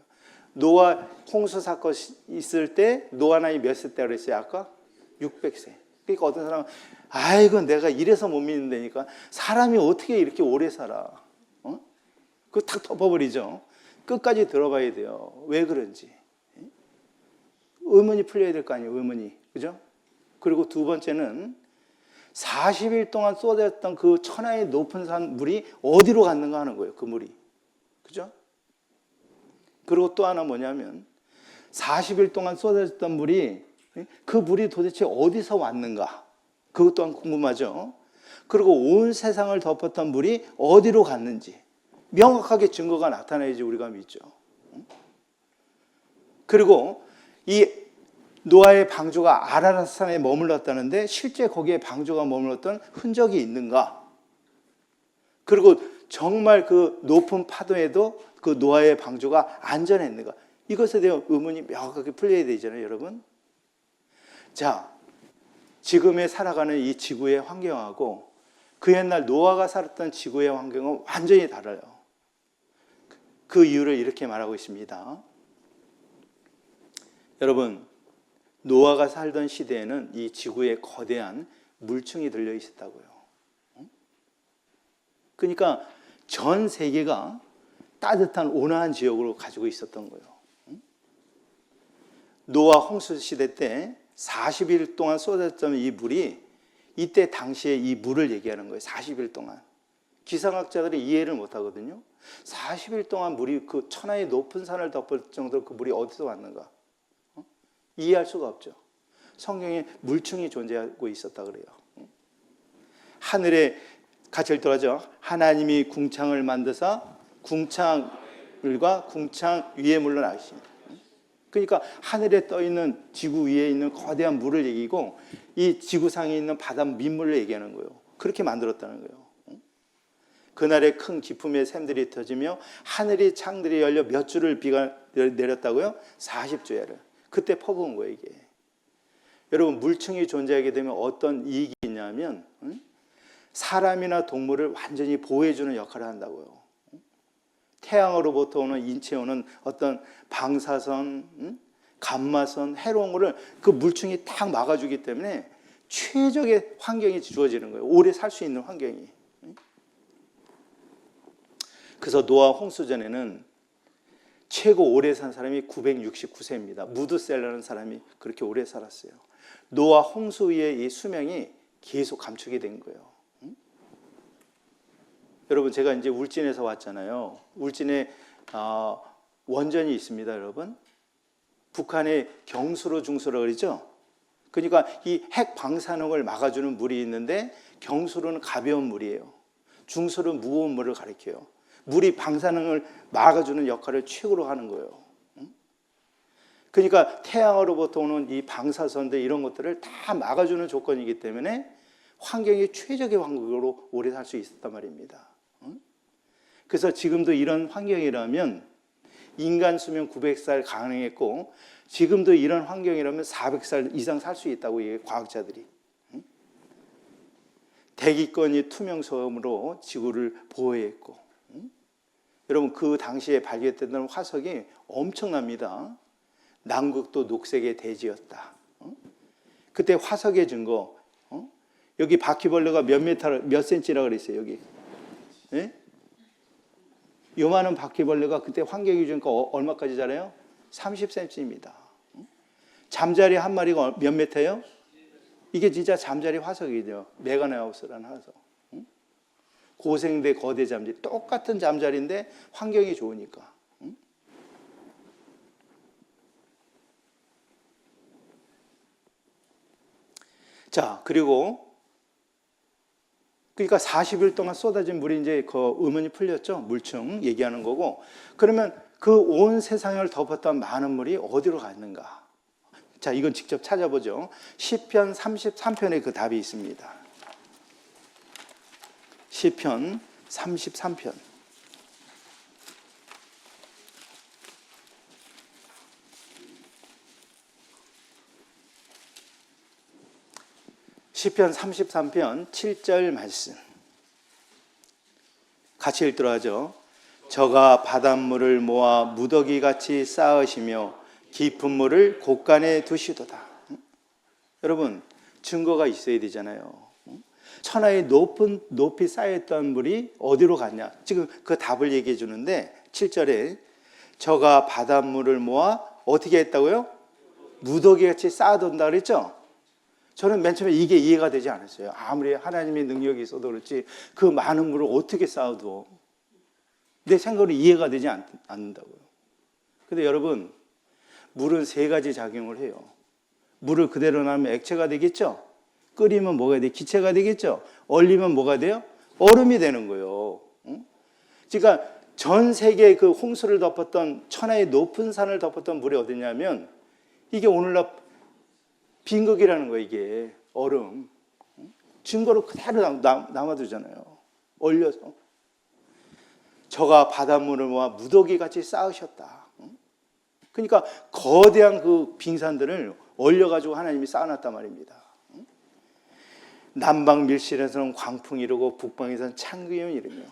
노아 홍수 사건 있을 때 노아 나이 몇 세 때 그랬어요? 아까 600세. 그러니까 어떤 사람은 아이고 내가 이래서 못 믿는다니까 사람이 어떻게 이렇게 오래 살아? 그거 탁 덮어버리죠. 끝까지 들어봐야 돼요. 왜 그런지. 의문이 풀려야 될 거 아니에요. 의문이. 그죠? 그리고 두 번째는 40일 동안 쏟아졌던 그 천하의 높은 산 물이 어디로 갔는가 하는 거예요. 그 물이. 그죠? 그리고 또 하나 뭐냐면 40일 동안 쏟아졌던 물이 그 물이 도대체 어디서 왔는가? 그것 또한 궁금하죠. 그리고 온 세상을 덮었던 물이 어디로 갔는지 명확하게 증거가 나타나야지 우리가 믿죠. 그리고 이 노아의 방주가 아라랏산에 머물렀다는데 실제 거기에 방주가 머물렀던 흔적이 있는가? 그리고 정말 그 높은 파도에도 그 노아의 방주가 안전했는가? 이것에 대한 의문이 명확하게 풀려야 되잖아요, 여러분. 자, 지금에 살아가는 이 지구의 환경하고 그 옛날 노아가 살았던 지구의 환경은 완전히 달라요. 그 이유를 이렇게 말하고 있습니다. 여러분, 노아가 살던 시대에는 이 지구에 거대한 물층이 들려 있었다고요. 그러니까 전 세계가 따뜻한 온화한 지역으로 가지고 있었던 거예요. 노아 홍수 시대 때 40일 동안 쏟아졌던 이 물이 이때 당시에 이 물을 얘기하는 거예요. 40일 동안. 기상학자들이 이해를 못 하거든요. 40일 동안 물이 그 천하의 높은 산을 덮을 정도로 그 물이 어디서 왔는가? 이해할 수가 없죠. 성경에 물층이 존재하고 있었다 그래요. 하늘에 같이 읽더라죠. 하나님이 궁창을 만드사 궁창을과 궁창 위에 물러나십니다. 그러니까 하늘에 떠 있는 지구 위에 있는 거대한 물을 얘기고 이 지구상에 있는 바다 민물을 얘기하는 거예요. 그렇게 만들었다는 거예요. 그날에 큰 기품의 샘들이 터지며 하늘이 창들이 열려 몇 주를 비가 내렸다고요? 40주야를. 그때 퍼부은 거예요, 이게. 여러분, 물층이 존재하게 되면 어떤 이익이 있냐면 사람이나 동물을 완전히 보호해주는 역할을 한다고요. 태양으로부터 오는 인체에 오는 어떤 방사선, 감마선, 해로운 거를 그 물층이 딱 막아주기 때문에 최적의 환경이 주어지는 거예요. 오래 살 수 있는 환경이. 그래서 노아 홍수 전에는 최고 오래 산 사람이 969세입니다. 무드셀라는 사람이 그렇게 오래 살았어요. 노아 홍수 후에 이 수명이 계속 감축이 된 거예요. 여러분, 제가 이제 울진에서 왔잖아요. 울진에 원전이 있습니다, 여러분. 북한의 경수로 중수라고 그러죠. 그러니까 이 핵 방사능을 막아주는 물이 있는데 경수로는 가벼운 물이에요. 중수로는 무거운 물을 가리켜요. 물이 방사능을 막아주는 역할을 최고로 하는 거예요. 그러니까 태양으로부터 오는 이 방사선들 이런 것들을 다 막아주는 조건이기 때문에 환경이 최적의 환경으로 오래 살 수 있었단 말입니다. 그래서 지금도 이런 환경이라면 인간 수명 900살 가능했고 지금도 이런 환경이라면 400살 이상 살 수 있다고 얘기해요, 과학자들이. 대기권이 투명섬으로 지구를 보호했고 여러분, 그 당시에 발견됐던 화석이 엄청납니다. 남극도 녹색의 대지였다. 그때 화석의 증거, 여기 바퀴벌레가 몇 센치라고 그랬어요, 여기. 네? 요만한 바퀴벌레가 그때 환경이 좋으니까 얼마까지 자라요? 30cm입니다. 잠자리 한 마리가 몇 미터예요? 이게 진짜 잠자리 화석이죠. 메가나우스라는 화석. 고생대 거대 잠자리. 똑같은 잠자리인데 환경이 좋으니까. 자, 그리고 그러니까 40일 동안 쏟아진 물이 이제 그 의문이 풀렸죠. 물층 얘기하는 거고. 그러면 그 온 세상을 덮었던 많은 물이 어디로 갔는가? 자, 이건 직접 찾아보죠. 시편 33편에 그 답이 있습니다. 시편 33편. 시편 33편 7절 말씀. 같이 읽도록 하죠. 저가 바닷물을 모아 무더기같이 쌓으시며 깊은 물을 곳간에 두시도다. 여러분, 증거가 있어야 되잖아요. 천하의 높이 쌓였던 물이 어디로 갔냐? 지금 그 답을 얘기해 주는데 7절에 저가 바닷물을 모아 어떻게 했다고요? 무더기같이 쌓아둔다 그랬죠? 저는 맨 처음에 이게 이해가 되지 않았어요. 아무리 하나님의 능력이 있어도 그렇지 그 많은 물을 어떻게 쌓아둬? 내 생각으로 이해가 되지 않는다고요. 근데 여러분, 물은 세 가지 작용을 해요. 물을 그대로 놔면 액체가 되겠죠? 끓이면 뭐가 돼? 기체가 되겠죠? 얼리면 뭐가 돼요? 얼음이 되는 거예요. 그러니까 전 세계 그 홍수를 덮었던 천하의 높은 산을 덮었던 물이 어디냐면 이게 오늘날 빈극이라는 거예요. 이게 얼음. 증거로 그대로 남아두잖아요. 얼려서. 저가 바닷물을 모아 무더기같이 쌓으셨다. 그러니까 거대한 그 빙산들을 얼려가지고 하나님이 쌓아놨단 말입니다. 남방 밀실에서는 광풍이 이르고 북방에서는 창기음이 이르며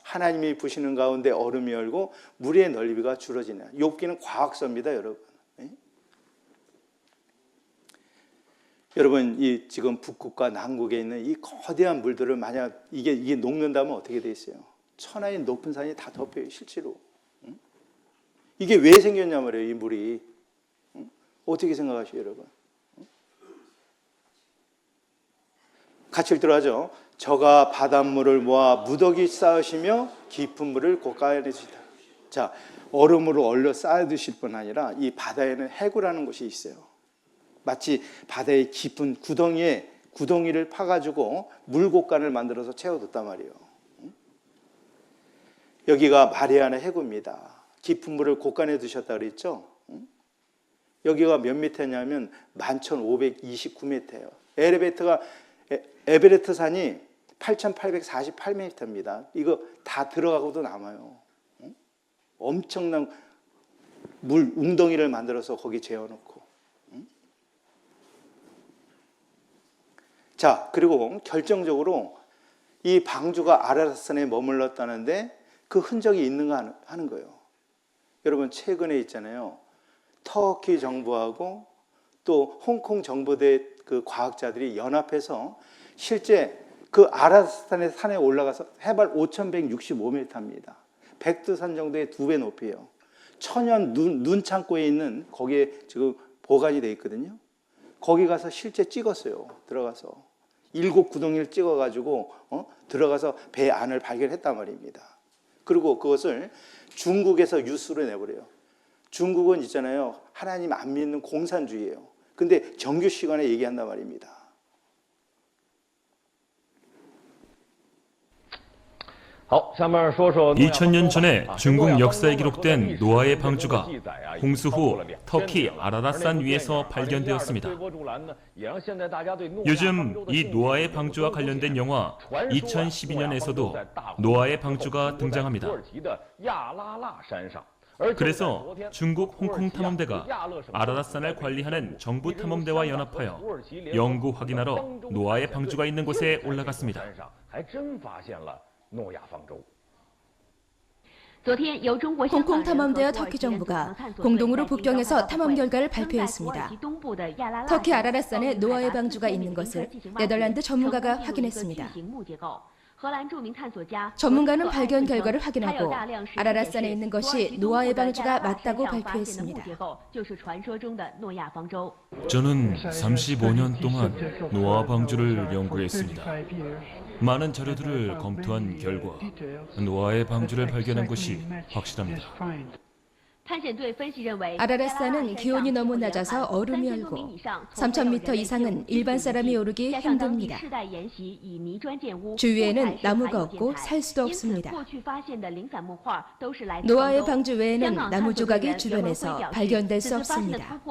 하나님이 부시는 가운데 얼음이 열고 물의 넓이가 줄어지냐. 욥기는 과학서입니다, 여러분. 여러분, 이 지금 북극과 남극에 있는 이 거대한 물들을 만약 이게 녹는다면 어떻게 돼 있어요? 천하의 높은 산이 다 덮여요, 실제로. 이게 왜 생겼냐 말이에요, 이 물이. 어떻게 생각하시요, 여러분? 같이 읽도록 하죠. 저가 바닷물을 모아 무더기 쌓으시며 깊은 물을 곶가내시다. 자, 얼음으로 얼려 쌓아두실 뿐 아니라 이 바다에는 해구라는 곳이 있어요. 마치 바다의 깊은 구덩이를 파가지고 물곡간을 만들어서 채워뒀단 말이에요. 여기가 마리아나 해구입니다. 깊은 물을 곡간에 두셨다 그랬죠. 여기가 몇 미터냐면 11,529m예요. 에베레스트 산이 8,848m입니다. 이거 다 들어가고도 남아요. 엄청난 물 웅덩이를 만들어서 거기 재워놓고. 자, 그리고 결정적으로 이 방주가 아라랏산에 머물렀다는데 그 흔적이 있는가 하는 거예요. 여러분, 최근에 있잖아요. 터키 정부하고 또 홍콩 정부대 그 과학자들이 연합해서 실제 그 아라랏산의 산에 올라가서 해발 5,165m입니다. 백두산 정도의 2배 높이에요. 천연 눈 창고에 있는 거기에 지금 보관이 돼 있거든요. 거기 가서 실제 찍었어요. 들어가서 7 구덩이를 찍어가지고 들어가서 배 안을 발견했단 말입니다. 그리고 그것을 중국에서 뉴스로 내버려요. 중국은 있잖아요. 하나님 안 믿는 공산주의예요. 근데 정규 시간에 얘기한단 말입니다. 어, 2000년 전에 중국 역사에 기록된 노아의 방주가 홍수 후 터키 아라랏산 위에서 발견되었습니다. 요즘 이 노아의 방주와 관련된 영화 2012년에서도 노아의 방주가 등장합니다. 그래서 중국 홍콩 탐험대가 아라랏산을 관리하는 정부 탐험대와 연합하여 연구 확인하러 노아의 방주가 있는 곳에 올라갔습니다. 홍콩 탐험대와 터키 정부가 공동으로 북경에서 탐험 결과를 발표했습니다. 터키 아라랏산에 노아의 방주가 있는 것을 네덜란드 전문가가 확인했습니다. 전문가는 발견 결과를 확인하고 아라랏산에 있는 것이 노아의 방주가 맞다고 발표했습니다. 저는 35년 동안 노아 방주를 연구했습니다. 많은 자료들을 검토한 결과 노아의 방주를 발견한 것이 확실합니다. 아라랏산은 기온이 너무 낮아서 얼음이 얼고 3,000m 이상은 일반 사람이 오르기 힘듭니다. 주위에는 나무가 없고 살 수도 없습니다. 노아의 방주 외에는 나무 조각이 주변에서 발견될 수 없습니다.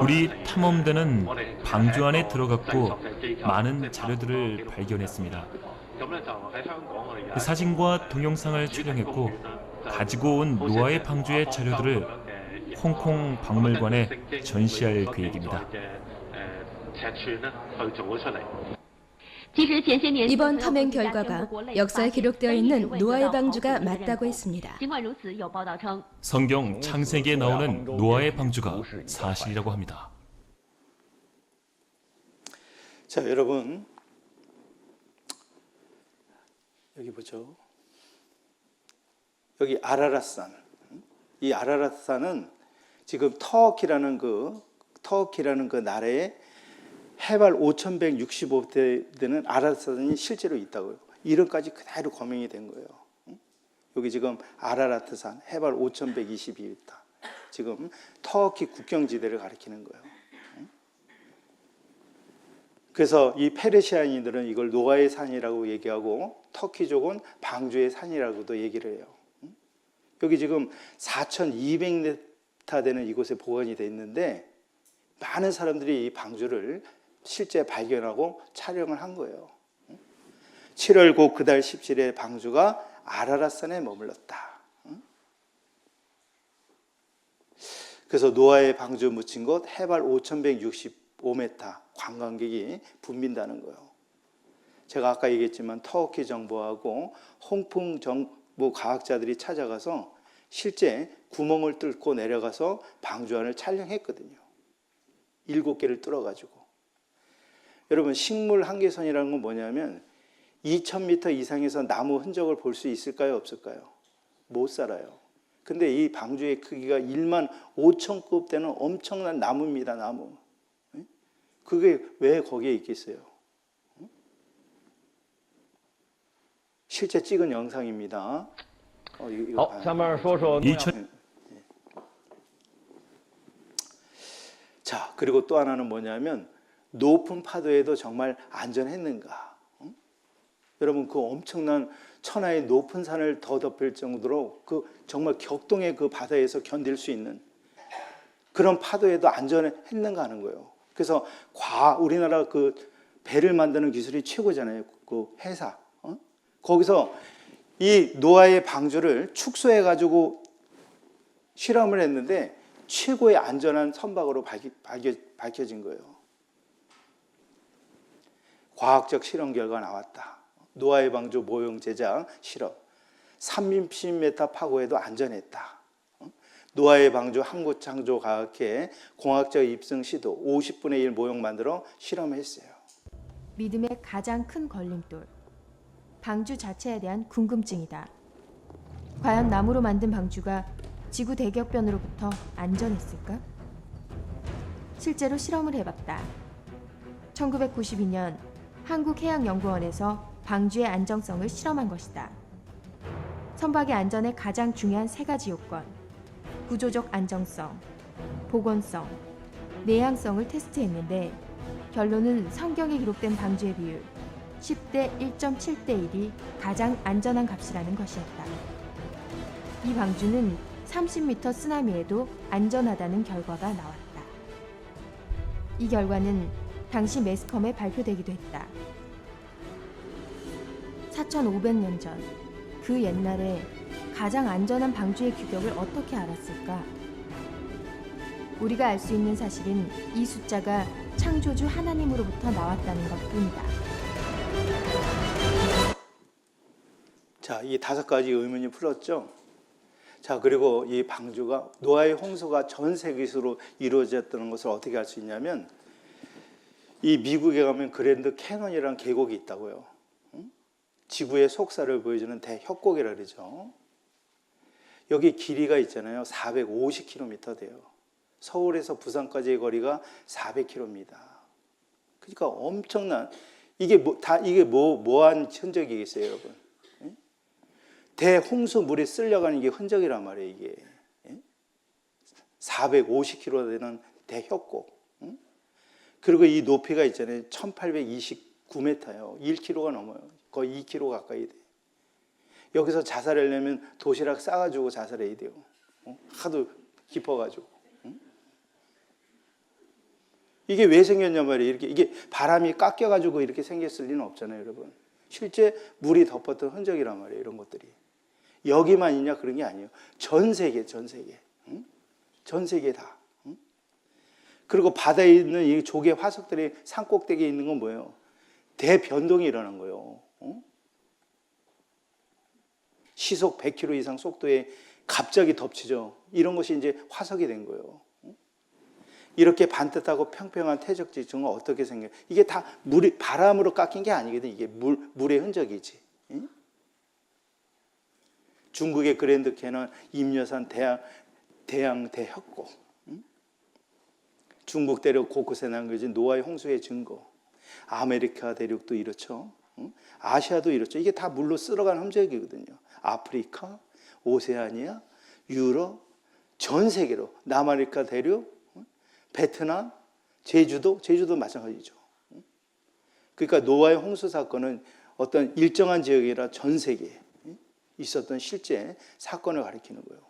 우리 탐험대는 방주 안에 들어갔고 많은 자료들을 발견했습니다. 사진과 동영상을 촬영했고 가지고 온 노아의 방주의 자료들을 홍콩 박물관에 전시할 계획입니다. 이번 탐행 결과가 역사에 기록되어 있는 노아의 방주가 맞다고 했습니다. 성경 창세기에 나오는 노아의 방주가 사실이라고 합니다. 자, 여러분, 여기 보죠. 여기 아라랏산. 이 아라랏산은 지금 터키라는 그 나라에 해발 5,165대 되는 아라랏산이 실제로 있다고요. 이름까지 그대로 거명이 된 거예요. 여기 지금 아라랏산 해발 5,122m. 지금 터키 국경지대를 가리키는 거예요. 그래서 이 페르시아인들은 이걸 노아의 산이라고 얘기하고 터키족은 방주의 산이라고도 얘기를 해요. 여기 지금 4,200m 되는 이곳에 보관이 돼 있는데 많은 사람들이 이 방주를 실제 발견하고 촬영을 한 거예요. 7월 9 그달 17일 방주가 아라랏산에 머물렀다. 그래서 노아의 방주 묻힌 곳 해발 5,165m 관광객이 붐빈다는 거예요. 제가 아까 얘기했지만 터키 정부하고 홍콩 정부 과학자들이 찾아가서 실제 구멍을 뚫고 내려가서 방주 안을 촬영했거든요. 7개를 뚫어가지고. 여러분, 식물 한계선이라는 건 뭐냐면 2,000m 이상에서 나무 흔적을 볼 수 있을까요? 없을까요? 못 살아요. 근데 이 방주의 크기가 1만 5천급 되는 엄청난 나무입니다. 나무. 그게 왜 거기에 있겠어요? 실제 찍은 영상입니다. 이거 봐요. 자, 그리고 또 하나는 뭐냐면 높은 파도에도 정말 안전했는가? 여러분, 그 엄청난 천하의 높은 산을 더 덮을 정도로 그 정말 격동의 그 바다에서 견딜 수 있는 그런 파도에도 안전했는가 하는 거예요. 그래서 우리나라 그 배를 만드는 기술이 최고잖아요. 그 회사. 거기서 이 노아의 방주를 축소해 가지고 실험을 했는데 최고의 안전한 선박으로 밝혀진 거예요. 과학적 실험 결과 나왔다. 노아의 방주 모형 제작 실험. 30m 파고에도 안전했다. 노아의 방주 한국창조과학회 공학적 입증 시도 50분의 1 모형 만들어 실험했어요. 믿음의 가장 큰 걸림돌. 방주 자체에 대한 궁금증이다. 과연 나무로 만든 방주가 지구 대격변으로부터 안전했을까? 실제로 실험을 해봤다. 1992년 한국해양연구원에서 방주의 안정성을 실험한 것이다. 선박의 안전에 가장 중요한 3가지 요건, 구조적 안정성, 복원성, 내향성을 테스트했는데 결론은 성경에 기록된 방주의 비율 10대 1.7대 1이 가장 안전한 값이라는 것이었다. 이 방주는 30m 쓰나미에도 안전하다는 결과가 나왔다. 이 결과는 당시 매스컴에 발표되기도 했다. 4,500년 전, 그 옛날에 가장 안전한 방주의 규격을 어떻게 알았을까? 우리가 알 수 있는 사실은 이 숫자가 창조주 하나님으로부터 나왔다는 것뿐이다. 자, 이 5가지 의문이 풀었죠? 자, 그리고 이 방주가 노아의 홍수가 전 세계적으로 이루어졌다는 것을 어떻게 알 수 있냐면 이 미국에 가면 그랜드 캐년이라는 계곡이 있다고요. 지구의 속살을 보여주는 대협곡이라 그러죠. 여기 길이가 있잖아요. 450km 돼요. 서울에서 부산까지의 거리가 400km입니다. 그러니까 엄청난 이게 뭐한 흔적이겠어요, 여러분? 대홍수 물이 쓸려가는 게 흔적이란 말이에요, 이게. 450km 되는 대협곡. 그리고 이 높이가 있잖아요. 1829m예요. 1km가 넘어요. 거의 2km 가까이 돼. 여기서 자살하려면 도시락 싸가지고 자살해야 돼요. 하도 깊어가지고. 이게 왜 생겼냐 말이에요. 이게 바람이 깎여가지고 이렇게 생겼을 리는 없잖아요, 여러분. 실제 물이 덮었던 흔적이란 말이에요, 이런 것들이. 여기만 있냐 그런 게 아니에요. 전 세계. 전 세계 다. 그리고 바다에 있는 이 조개 화석들이 산꼭대기에 있는 건 뭐예요? 대변동이 일어난 거예요. 시속 100km 이상 속도에 갑자기 덮치죠. 이런 것이 이제 화석이 된 거예요. 이렇게 반듯하고 평평한 퇴적 지층은 어떻게 생겨요? 이게 다 바람으로 깎인 게 아니거든. 이게 물의 흔적이지. 중국의 그랜드 캐년, 임여산 대양 대협곡. 중국 대륙 곳곳에 남겨진 노아의 홍수의 증거. 아메리카 대륙도 이렇죠. 아시아도 이렇죠. 이게 다 물로 쓸어간 흔적이거든요. 아프리카, 오세아니아, 유럽, 전 세계로 남아메리카 대륙, 베트남, 제주도 마찬가지죠. 그러니까 노아의 홍수 사건은 어떤 일정한 지역이라 전 세계에 있었던 실제 사건을 가리키는 거예요.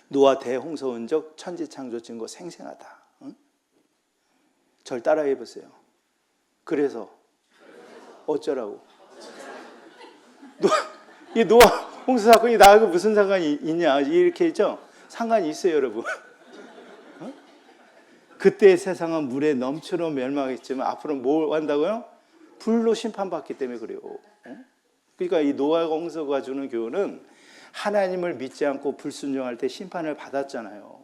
노아 대홍수 흔적 천지창조 증거 생생하다. 절 따라해 보세요. 그래서 어쩌라고? 이 노아 홍수 사건이 나하고 무슨 상관이 있냐 이렇게 했죠. 상관이 있어요, 여러분. 그때 세상은 물에 넘치러 멸망했지만 앞으로 뭘 한다고요? 불로 심판받기 때문에 그래요. 그러니까 이 노아 홍수가 주는 교훈은 하나님을 믿지 않고 불순종할 때 심판을 받았잖아요.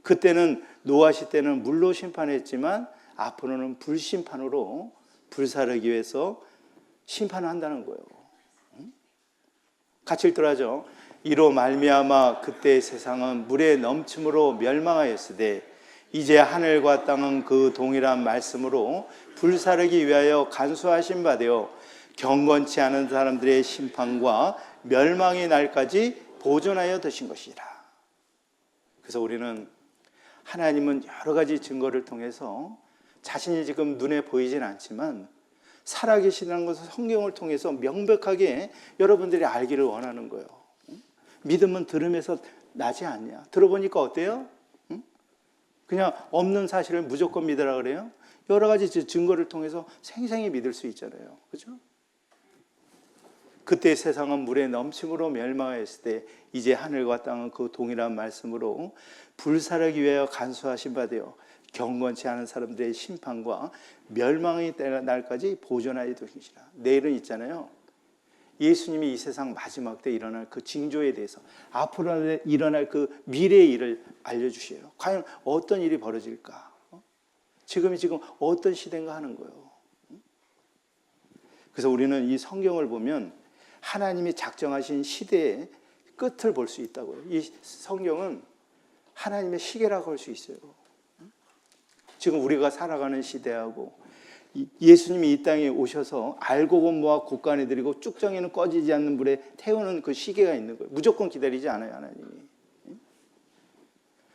그때는 노아 시대는 물로 심판했지만 앞으로는 불심판으로 불사르기 위해서 심판을 한다는 거예요. 같이 읽도록 하죠. 이로 말미암아 그때 세상은 물에 넘침으로 멸망하였으되 이제 하늘과 땅은 그 동일한 말씀으로 불사르기 위하여 간수하신 바 되어 경건치 않은 사람들의 심판과 멸망의 날까지 보존하여 드신 것이라. 그래서 우리는 하나님은 여러 가지 증거를 통해서 자신이 지금 눈에 보이진 않지만 살아계시다는 것을 성경을 통해서 명백하게 여러분들이 알기를 원하는 거예요. 믿음은 들음에서 나지 않냐? 들어보니까 어때요? 그냥 없는 사실을 무조건 믿으라 그래요? 여러 가지 증거를 통해서 생생히 믿을 수 있잖아요. 그렇죠? 그때 세상은 물에 넘침으로 멸망했을 때 이제 하늘과 땅은 그 동일한 말씀으로 불사르기 위하여 간수하신 바 되어 경건치 않은 사람들의 심판과 멸망의 날까지 보존하여 두시라. 내일은 있잖아요. 예수님이 이 세상 마지막 때 일어날 그 징조에 대해서 앞으로 일어날 그 미래의 일을 알려주셔요. 과연 어떤 일이 벌어질까? 지금 어떤 시대인가 하는 거예요. 그래서 우리는 이 성경을 보면 하나님이 작정하신 시대의 끝을 볼 수 있다고요. 이 성경은 하나님의 시계라고 할 수 있어요. 지금 우리가 살아가는 시대하고 예수님이 이 땅에 오셔서 알고 본 모아 곳간에 들이고 쭉정이는 꺼지지 않는 불에 태우는 그 시계가 있는 거예요. 무조건 기다리지 않아요, 하나님이.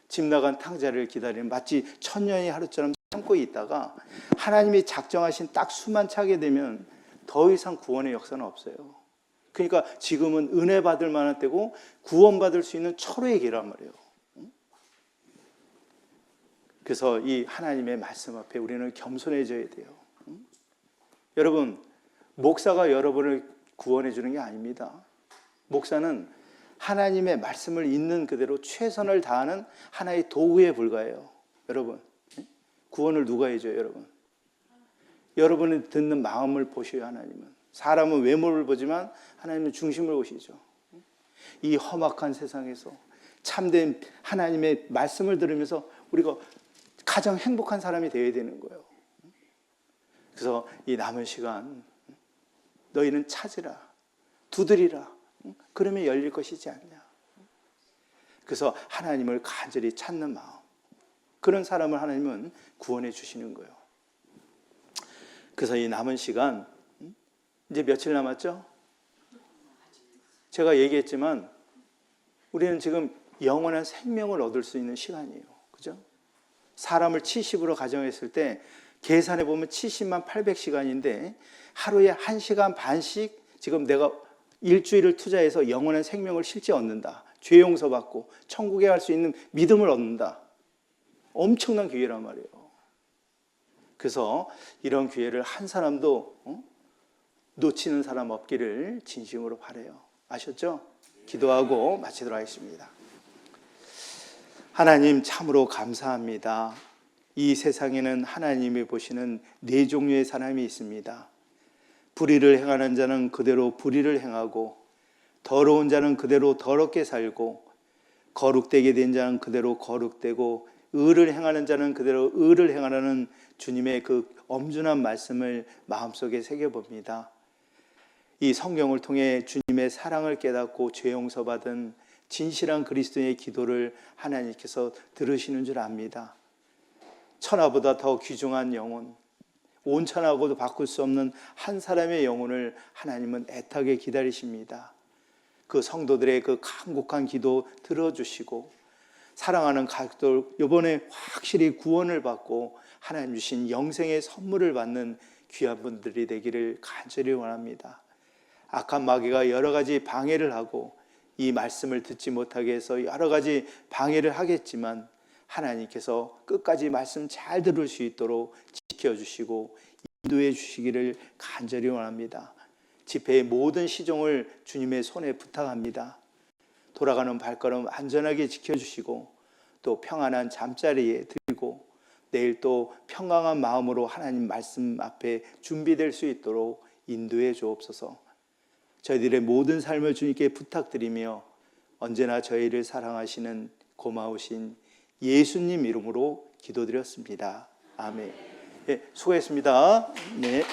집 나간 탕자를 기다리는 마치 천년이 하루처럼 참고 있다가 하나님이 작정하신 딱 수만 차게 되면 더 이상 구원의 역사는 없어요. 그러니까 지금은 은혜 받을 만한 때고 구원받을 수 있는 철회의 기란 말이에요. 그래서 이 하나님의 말씀 앞에 우리는 겸손해져야 돼요. 여러분, 목사가 여러분을 구원해 주는 게 아닙니다. 목사는 하나님의 말씀을 있는 그대로 최선을 다하는 하나의 도구에 불과해요. 여러분, 구원을 누가 해줘요, 여러분? 여러분이 듣는 마음을 보셔요, 하나님은. 사람은 외모를 보지만 하나님은 중심을 보시죠. 이 험악한 세상에서 참된 하나님의 말씀을 들으면서 우리가 가장 행복한 사람이 되어야 되는 거예요. 그래서 이 남은 시간 너희는 찾으라, 두드리라, 그러면 열릴 것이지 않냐. 그래서 하나님을 간절히 찾는 마음, 그런 사람을 하나님은 구원해 주시는 거예요. 그래서 이 남은 시간 이제 며칠 남았죠? 제가 얘기했지만 우리는 지금 영원한 생명을 얻을 수 있는 시간이에요. 그죠? 사람을 70으로 가정했을 때 계산해 보면 70만 800시간인데 하루에 1시간 반씩 지금 내가 일주일을 투자해서 영원한 생명을 실제 얻는다. 죄 용서받고 천국에 갈 수 있는 믿음을 얻는다. 엄청난 기회란 말이에요. 그래서 이런 기회를 한 사람도 놓치는 사람 없기를 진심으로 바라요. 아셨죠? 기도하고 마치도록 하겠습니다. 하나님 참으로 감사합니다. 이 세상에는 하나님이 보시는 네 종류의 사람이 있습니다. 불의를 행하는 자는 그대로 불의를 행하고, 더러운 자는 그대로 더럽게 살고, 거룩되게 된 자는 그대로 거룩되고, 의를 행하는 자는 그대로 의를 행하라는 주님의 그 엄중한 말씀을 마음속에 새겨봅니다. 이 성경을 통해 주님의 사랑을 깨닫고 죄 용서받은 진실한 그리스도의 기도를 하나님께서 들으시는 줄 압니다. 천하보다 더 귀중한 영혼, 온 천하고도 바꿀 수 없는 한 사람의 영혼을 하나님은 애타게 기다리십니다. 그 성도들의 그 간곡한 기도 들어주시고, 사랑하는 가족들 이번에 확실히 구원을 받고 하나님 주신 영생의 선물을 받는 귀한 분들이 되기를 간절히 원합니다. 악한 마귀가 여러 가지 방해를 하고 이 말씀을 듣지 못하게 해서 여러 가지 방해를 하겠지만, 하나님께서 끝까지 말씀 잘 들을 수 있도록 지켜주시고 인도해 주시기를 간절히 원합니다. 집회의 모든 시종을 주님의 손에 부탁합니다. 돌아가는 발걸음 안전하게 지켜주시고 또 평안한 잠자리에 들고 내일 또 평강한 마음으로 하나님 말씀 앞에 준비될 수 있도록 인도해 주옵소서. 저희들의 모든 삶을 주님께 부탁드리며 언제나 저희를 사랑하시는 고마우신 예수님 이름으로 기도드렸습니다. 아멘. 네, 수고했습니다. 네.